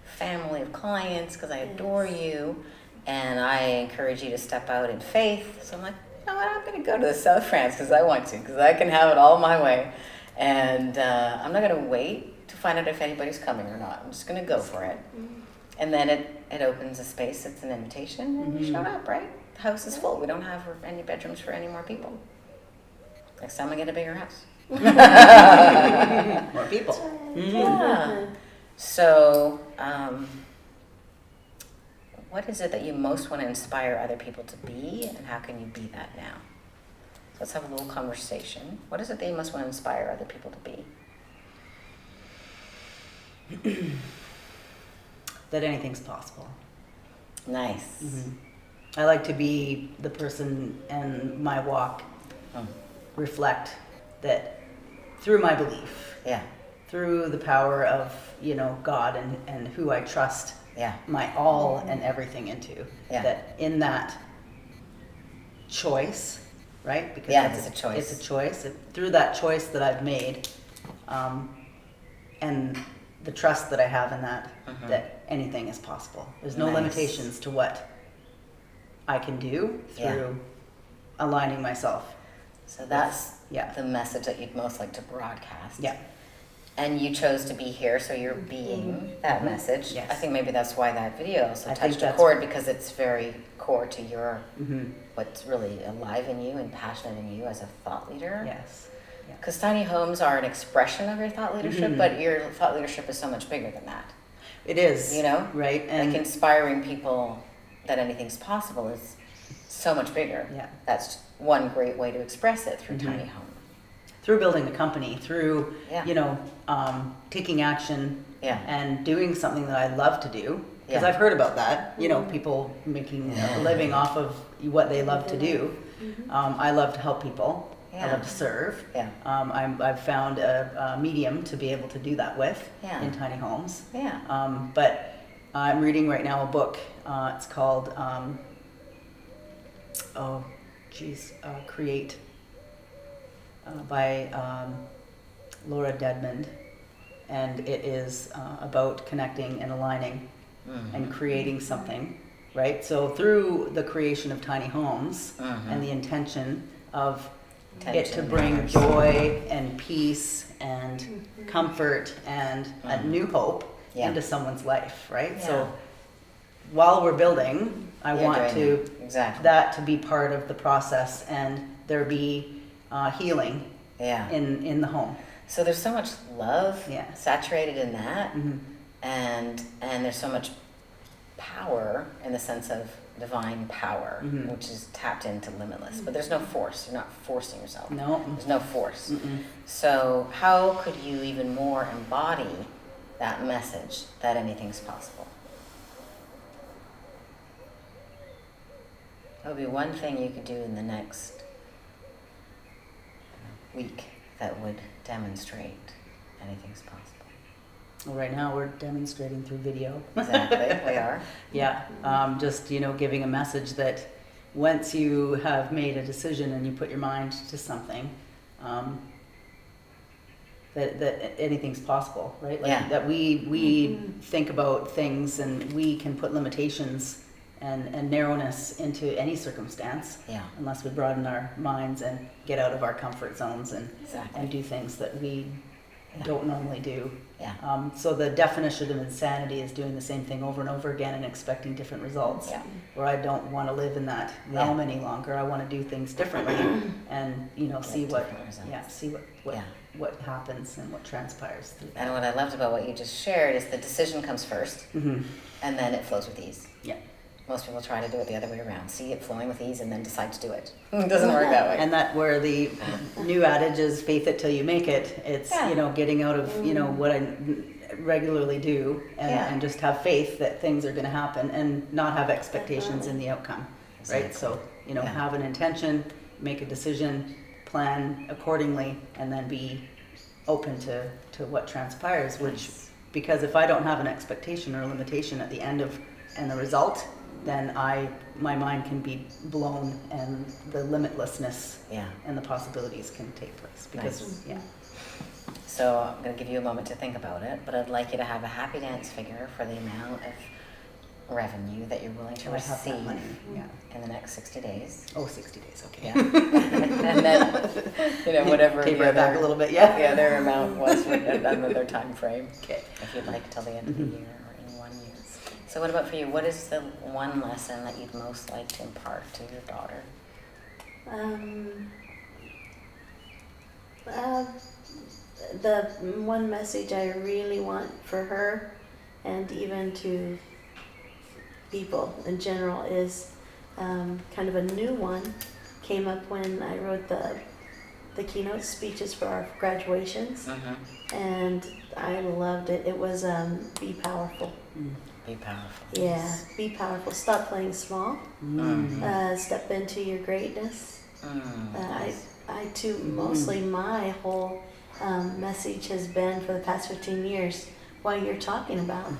family of clients because I adore you. And I encourage you to step out in faith. So I'm like, you know what, I'm going to go to the South France because I want to, because I can have it all my way. And I'm not going to wait to find out if anybody's coming or not. I'm just going to go for it. And then it opens a space. It's an invitation, and you showed up, right? The house is full. We don't have any bedrooms for any more people. Next time I get a bigger house. More people. Yeah. So, what is it that you most want to inspire other people to be, and how can you be that now? So let's have a little conversation. What is it that you most want to inspire other people to be? That anything's possible. Nice. I like to be the person, and my walk reflect that through my belief, Yeah. through the power of, God and who I trust Yeah. my all and everything into. Yeah. That in that choice, right? Because Yeah, it's a choice. It's a choice. Through that choice that I've made, and the trust that I have in that, that anything is possible. There's no Nice. limitations to what I can do through aligning myself. So that's Yeah. the message that you'd most like to broadcast. Yeah. And you chose to be here, so you're being that message. Yes. I think maybe that's why that video also I think touched a that's- chord, because it's very core to your Mm-hmm. what's really alive in you and passionate in you as a thought leader. Yes. Yeah. Because tiny homes are an expression of your thought leadership, Mhm. but your thought leadership is so much bigger than that. It is. You know? Right? And Like inspiring people that anything's possible is so much bigger. Yeah. That's one great way to express it through Mhm. tiny home. through building the company, through, Yeah. taking action Yeah. and doing something that I love to do. Because Yeah. I've heard about that, people making a living off of what they love to do. I love to help people. I Yeah. love to serve. Yeah. I've found a medium to be able to do that with Yeah. in tiny homes. Yeah. But I'm reading right now a book. It's called, Create, by Laura Dedmond. And it is about connecting and aligning and creating something, right? So through the creation of tiny homes and the intention of it to Intention bring matters. joy and peace and comfort and a new hope Yeah. into someone's life, right? Yeah. So while we're building, I You're want doing to exactly. that to be part of the process, and there be healing Yeah. in the home. So there's so much love Yeah. saturated in that, Mhm. and there's so much power in the sense of divine power, Mhm. which is tapped into limitless. But there's no force. You're not forcing yourself. No. There's no force. Mm-mm. So how could you even more embody that message that anything's possible? What would be one thing you could do in the next week that would demonstrate anything's possible? Well, right now we're demonstrating through video. Exactly, we are. Yeah, just giving a message that once you have made a decision and you put your mind to something, that anything's possible, right? Like, Yeah. that we think about things and we can put limitations and narrowness into any circumstance Yeah, unless we broaden our minds and get out of our comfort zones and exactly. do things that we Yeah. don't normally do. Yeah, So the definition of insanity is doing the same thing over and over again and expecting different results. yeah, Where I don't want to live in that realm any longer. I want to do things differently and see Get what different results. see what Yeah. what happens and what transpires through that. And what I loved about what you just shared is the decision comes first, Mm-hmm. and then it flows with ease. Yeah. Most people try to do it the other way around. See it flowing with ease and then decide to do it. It doesn't work that way. And that where the new adage is faith it till you make it. It's Yeah. getting out of what I regularly do and, Yeah. and just have faith that things are going to happen and not have expectations in the outcome. Right? Exactly. So Yeah. have an intention, make a decision, plan accordingly, and then be open to what transpires. Which because if I don't have an expectation or a limitation at the end of and the result, then my mind can be blown and the limitlessness Yeah. and the possibilities can take place because Nice. yeah. So I'm going to give you a moment to think about it, but I'd like you to have a happy dance figure for the amount of revenue that you're willing to So I have that receive money. Yeah. in the next 60 days. Oh, 60 days. Okay. Yeah. And then, whatever Taper the it back a other, little bit. Yeah. the other amount was for another time frame, Okay. if you'd like till the end of the year or in 1 year. So what about for you? What is the one lesson that you'd most like to impart to your daughter? The one message I really want for her, and even to people in general, is kind of a new one. Came up when I wrote the keynote speeches for our graduations, and I loved it. It was be powerful. Be powerful. Yeah, be powerful. Stop playing small. Step into your greatness. I too, mostly my whole message has been for the past 15 years what you're talking about.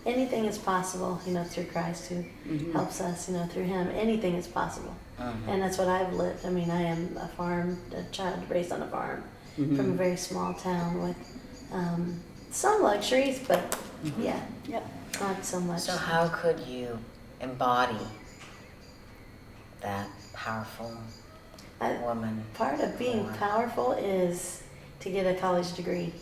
Anything is possible, through Christ who helps us, through Him. Anything is possible. And that's what I've lived. I mean, I am a child raised on a farm from a very small town with some luxuries, but yeah, not so much. So how could you embody that powerful woman? Part of being more? powerful is to get a college degree.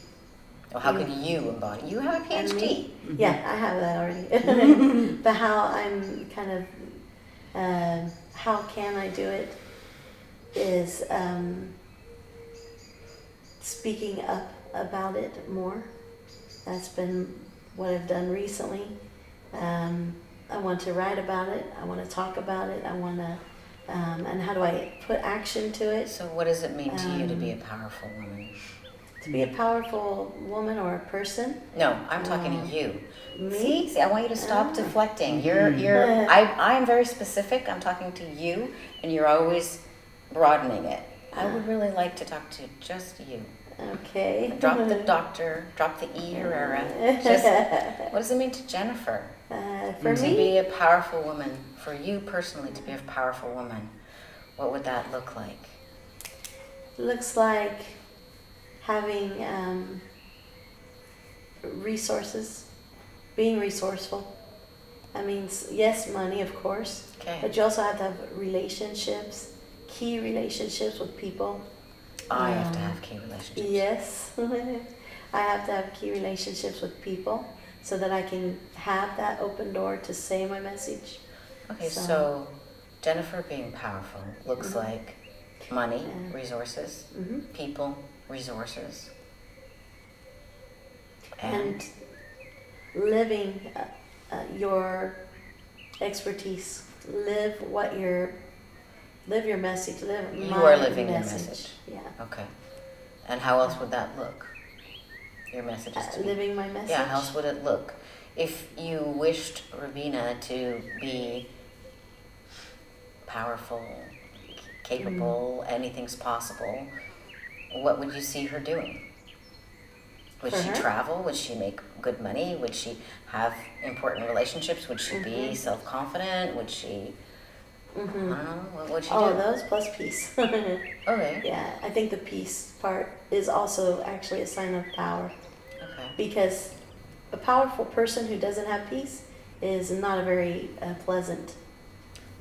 Well, how could you embody? You have a And PhD. me? Yeah, I have that already. But how I'm kind of, how can I do it is speaking up about it more. That's been what I've done recently. I want to write about it. I want to talk about it. I want to, and how do I put action to it? So what does it mean to you to be a powerful woman? To be a powerful woman or a person. No, I'm talking to you. Me? See, I want you to stop deflecting. I'm very specific. I'm talking to you, and you're always broadening it. I would really like to talk to just you. Okay. Drop the doctor, drop the E Herrera. Just, what does it mean to Jennifer For to me, be a powerful woman? For you personally, to be a powerful woman, what would that look like? looks like having resources, being resourceful. I mean, yes, money, of course, Okay. but you also have to have relationships, key relationships with people. I have to have key relationships. Yes, I have to have key relationships with people so that I can have that open door to say my message. Okay, So- so Jennifer being powerful looks like money, Yeah. resources, Hmm. people, resources, And living your expertise, live your message, live You my are living your message. Yeah, okay. And how else would that look? Your message is to be. living my message. Yeah, how else would it look? If you wished Rubina to be powerful, capable, anything's possible, what would you see her doing? Would For she her? travel? Would she make good money? Would she have important relationships? Would she Mm-hmm. be self-confident? Would she, I don't know, what would she Oh, do? those plus peace. Okay, Yeah, I think the peace part is also actually a sign of power, okay. because a powerful person who doesn't have peace is not a very pleasant.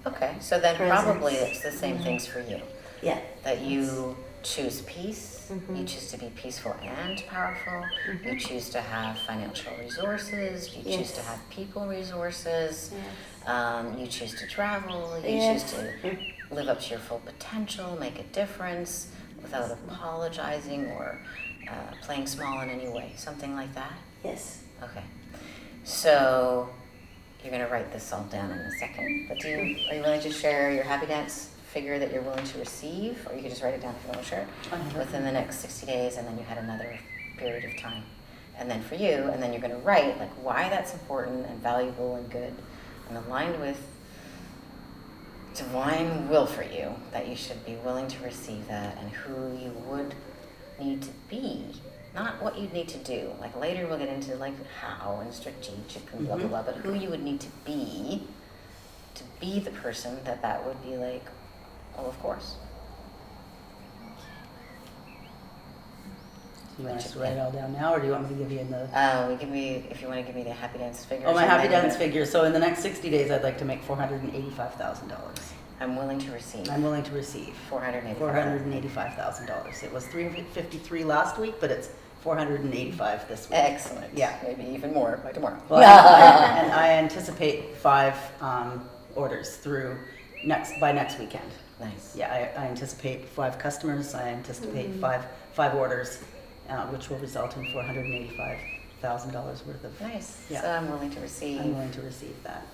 Okay, so then Presence. probably it's the same Yeah. things for you. Yeah. That you choose peace, Mhm. you choose to be peaceful and powerful, you choose to have financial resources, you choose to Yes. have people resources, Yes. you choose to travel, you Yes. choose to live up to your full potential, make a difference without apologizing or playing small in any way, something like that? Yes. Okay. So you're going to write this all down in a second, but are you willing to share your happy dance figure that you're willing to receive, or you could just write it down if you don't want to share it, within the next 60 days, and then you had another period of time. And then for you, and then you're going to write like why that's important and valuable and good and aligned with divine will for you, that you should be willing to receive that, and who you would need to be, not what you'd need to do. Like later we'll get into like how and strategic and blah blah blah, but who you would need to be the person that would be like, well, of course. You want us to write it all down now, or do you want me to give you in the? If you want to give me the happy dance figure. Oh, my happy dance figure. So in the next 60 days, I'd like to make $485,000. I'm willing to receive. I'm willing to receive $485,000. $485,000. It was $353 last week, but it's 485 this week. Excellent. Yeah. Maybe even more by tomorrow. Well, and I anticipate 5 orders through by next weekend. Nice. Yeah, I anticipate 5 customers. I anticipate five orders, which will result in $485,000 worth of. Nice. Yeah. So I'm willing to receive. I'm willing to receive that.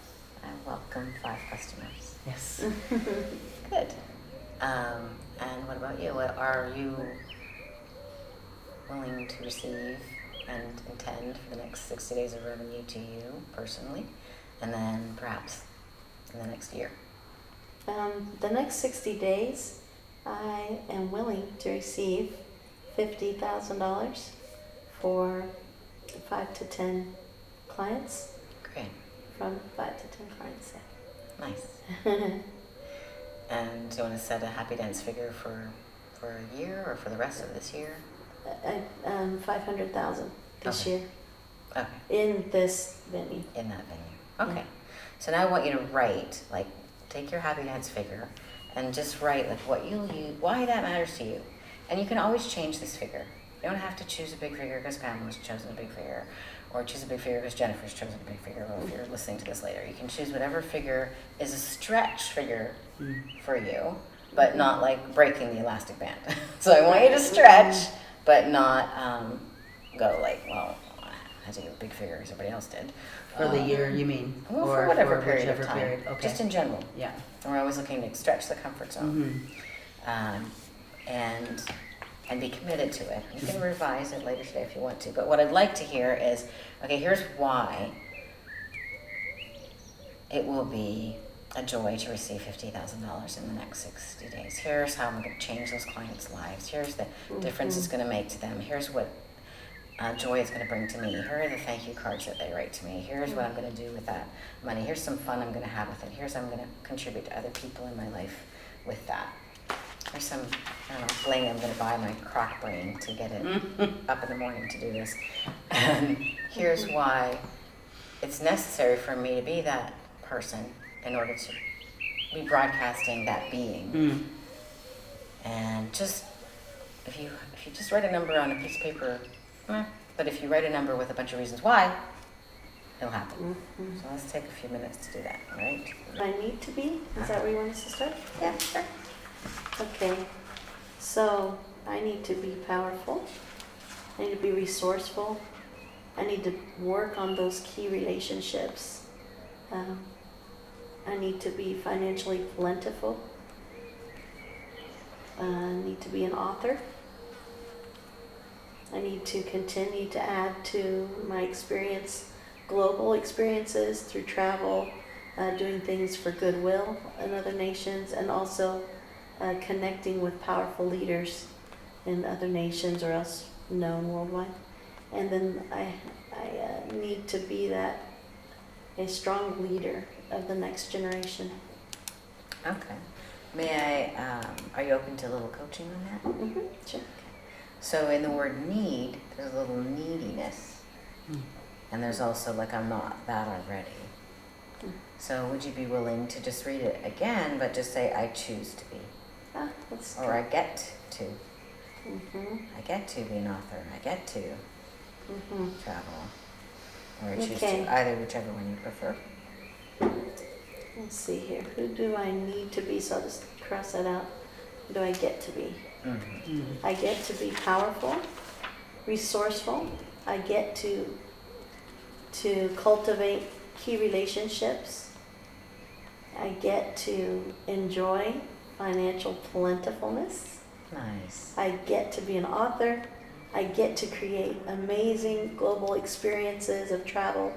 I welcome 5 customers. Yes. Good. And what about you? What are you willing to receive and intend for the next 60 days of revenue to you personally, and then perhaps in the next year? The next 60 days, I am willing to receive $50,000 for 5 to 10 clients, Great. from 5 to 10 clients, Nice. yeah. And do you want to set a happy dance figure for a year or for the rest of this year? 500,000 this Okay. year Okay. in this venue. In that venue. Okay. So now I want you to write, like, take your happy dance figure and just write, like, what you'll use, why that matters to you. And you can always change this figure. You don't have to choose a big figure because Pamela's chosen a big figure, or choose a big figure because Jennifer's chosen a big figure, or if you're listening to this later. You can choose whatever figure is a stretch figure for you, but not like breaking the elastic band. So I want you to stretch, but not go like, well, I had to get a big figure as everybody else did. For the year, you mean? Well, Or for whatever for period whichever of time. period? Okay. Just in general. Yeah. And we're always looking to stretch the comfort zone. And be committed to it. You can revise it later today if you want to. But what I'd like to hear is, okay, here's why it will be a joy to receive $50,000 in the next 60 days. Here's how I'm going to change those clients' lives. Here's the difference it's going to make to them. Here's what joy it's going to bring to me. Here are the thank you cards that they write to me. Here's what I'm going to do with that money. Here's some fun I'm going to have with it. Here's how I'm going to contribute to other people in my life with that. There's some, I don't know, bling I'm going to buy my crock brain to get it up in the morning to do this. And here's why it's necessary for me to be that person in order to be broadcasting that being. And just, if you just write a number on a piece of paper, but if you write a number with a bunch of reasons why, it'll happen. So let's take a few minutes to do that, all right? I need to be? Is that where you want us to start? Yeah, sure. Okay, so I need to be powerful. I need to be resourceful. I need to work on those key relationships. I need to be financially plentiful. I need to be an author. I need to continue to add to my experience, global experiences through travel, doing things for goodwill in other nations, and also connecting with powerful leaders in other nations or else known worldwide. And then I need to be a strong leader of the next generation. Okay. May I, are you open to a little coaching on that? Sure. So in the word need, there's a little neediness. And there's also like, I'm not that already. So would you be willing to just read it again, but just say, I choose to be? That's Or I get to. Mm-hmm. I get to be an author. I get to travel. Or I choose Okay. to. Either, whichever one you prefer. Let's see here. Who do I need to be? So I'll just cross that out. Who do I get to be? I get to be powerful, resourceful. I get to cultivate key relationships. I get to enjoy financial plentifulness. Nice. I get to be an author. I get to create amazing global experiences of travel,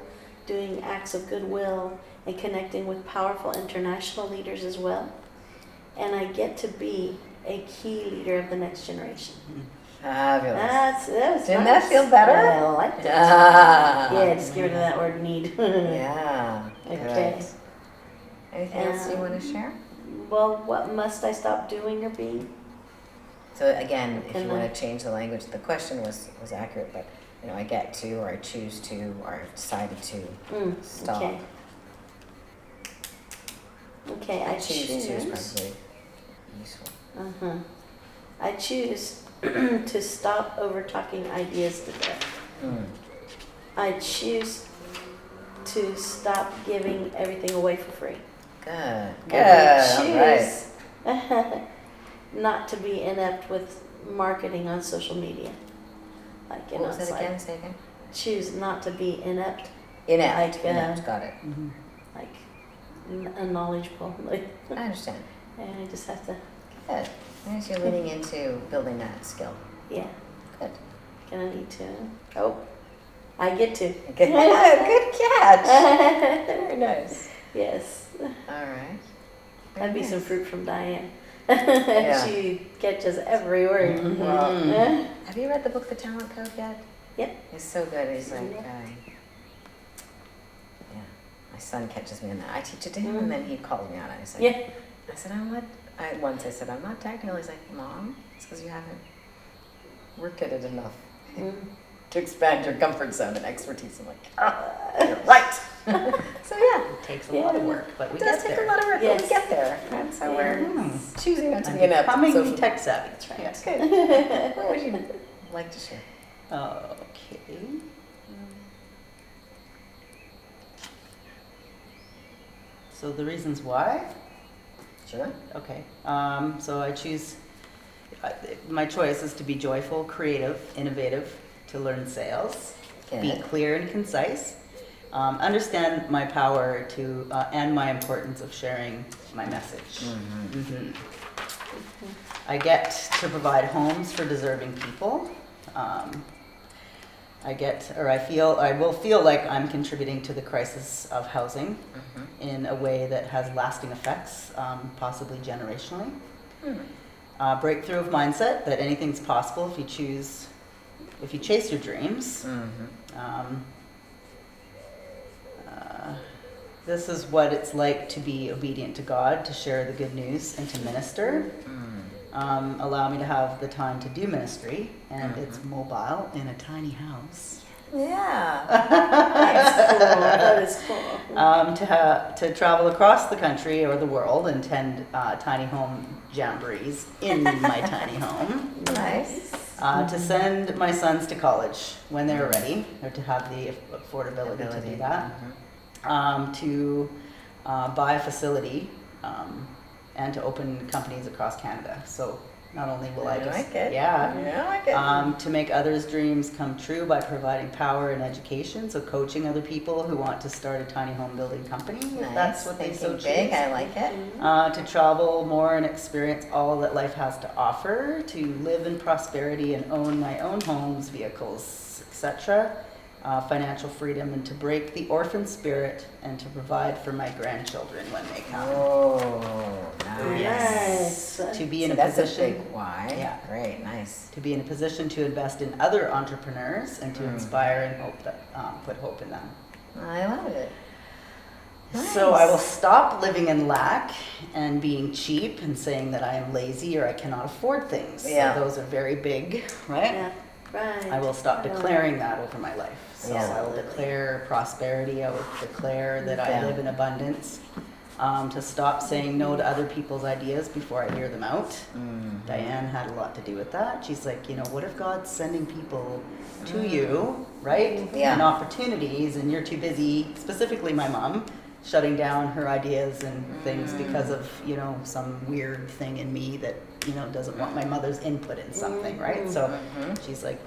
doing acts of goodwill, and connecting with powerful international leaders as well. And I get to be a key leader of the next generation. Fabulous. That was Didn't nice. that feel better? I liked it. Ah. Yeah, just get rid of that word need. Yeah. Okay. Good. Anything else you want to share? Well, what must I stop doing or being? So again, if you And want then- to change the language, the question was accurate, but you know, I get to, or I choose to, or I've decided to stop. Okay. Okay, I Choose to is choose. probably useful. I choose to stop over talking ideas to death. I choose to stop giving everything away for free. Good. Good. And All I choose not to be inept with marketing on social media. Like, you What know, was it's it again? like, Say again. choose not to be inept, Inept. Like, Inept. Got it. like unknowledgeable. Like, I understand. and I just have to, Good. As you're leaning into building that skill. yeah, Good. gonna need to. Oh, I get to. Good. Good catch. Very nice. Yes. All right. That'd be Very some nice. fruit from Diane. Yeah. She catches every word. Well, have you read the book The Talent Code yet? Yep. It's so good. He's like, Yep. yeah. My son catches me in that. I teach it to him, and then he calls me on it. He's like, Yeah. I said, once I said, I'm not technical. He's like, Mom, it's because you haven't worked at it enough to expand your comfort zone and expertise. I'm like, oh, you're right. So yeah, It takes a lot of work, but we it does get take there. a lot of work, but Yes. we get there. And so we're choosing not to I'm be inept. becoming social- tech savvy. That's right. Yeah, good. What would you like to share? Okay. So the reasons why? Sure. Okay. So I choose, my choice is to be joyful, creative, innovative, to learn sales, be Good. clear and concise, understand my power to, and my importance of sharing my message. Mhm. I get to provide homes for deserving people. I will feel like I'm contributing to the crisis of housing in a way that has lasting effects, possibly generationally. Breakthrough of mindset that anything's possible if you chase your dreams. This is what it's like to be obedient to God, to share the good news and to minister. Allow me to have the time to do ministry, and it's mobile in a tiny house. Yeah. That is cool. To travel across the country or the world and attend tiny home jamborees in my tiny home. Nice. To send my sons to college when they're ready, or to have the affordability to do that. To buy a facility and to open companies across Canada. So not only will I I just, like it. yeah, Yeah, I like it. to make others' dreams come true by providing power and education. So coaching other people who want to start a tiny home building company, if that's what they so Thinking choose. big, I like it. To travel more and experience all that life has to offer, to live in prosperity and own my own homes, vehicles, etc. Financial freedom, and to break the orphan spirit and to provide for my grandchildren when they come. Oh, nice. Yes. To be in So a that's position, a big why. Yeah. Great, nice. to be in a position to invest in other entrepreneurs and to inspire and hope that put hope in them. I love it. So I will stop living in lack and being cheap and saying that I am lazy or I cannot afford things. Yeah. So those are very big, right? Yeah. Right. I will stop Right on. declaring that over my life. So Yeah. I will declare prosperity. I will declare that I Yeah. live in abundance. To stop saying no to other people's ideas before I hear them out. Diane had a lot to do with that. She's like, what if God's sending people to you, right? Yeah. And opportunities, and you're too busy, specifically my mom, shutting down her ideas and things because of, some weird thing in me that, doesn't want my mother's input in something, right? So she's like,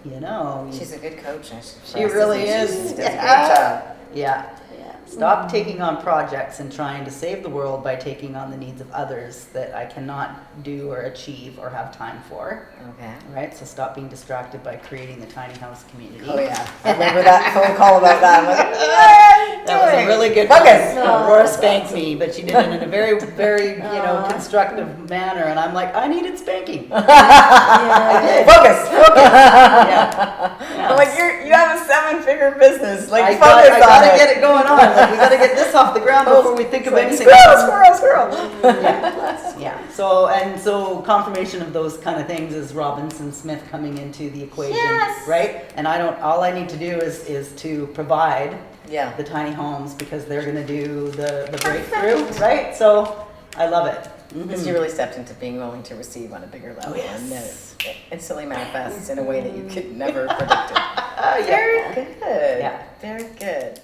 She's a good coach. she really is. She does a great job. Yeah. Yeah. Stop taking on projects and trying to save the world by taking on the needs of others that I cannot do or achieve or have time for. Okay. Right? So stop being distracted by creating the tiny house community. Oh yeah. I remember that phone call about that. I'm like, what are you That was a doing? really good Focus. one. Aurora spanked me, but she did it in a very, very, constructive manner. And I'm like, I needed spanking. Yeah. Focus. Yeah. I'm like, you have a 7-figure business. Like, I focus on gotta it. get it going on. Like, we gotta get this off the ground before we think of It's like, anything squirrel, else. squirrel, squirrel. Yeah. So confirmation of those kind of things is Robinson Smith coming into the equation, Yes. right? And all I need to do is to provide Yeah. the tiny homes because they're going to do the breakthrough, right? So I love it. Because you really stepped into being willing to receive on a bigger level, Oh, yes. and then it instantly manifests in a way that you could never predict it. Very good. Yeah. Very good.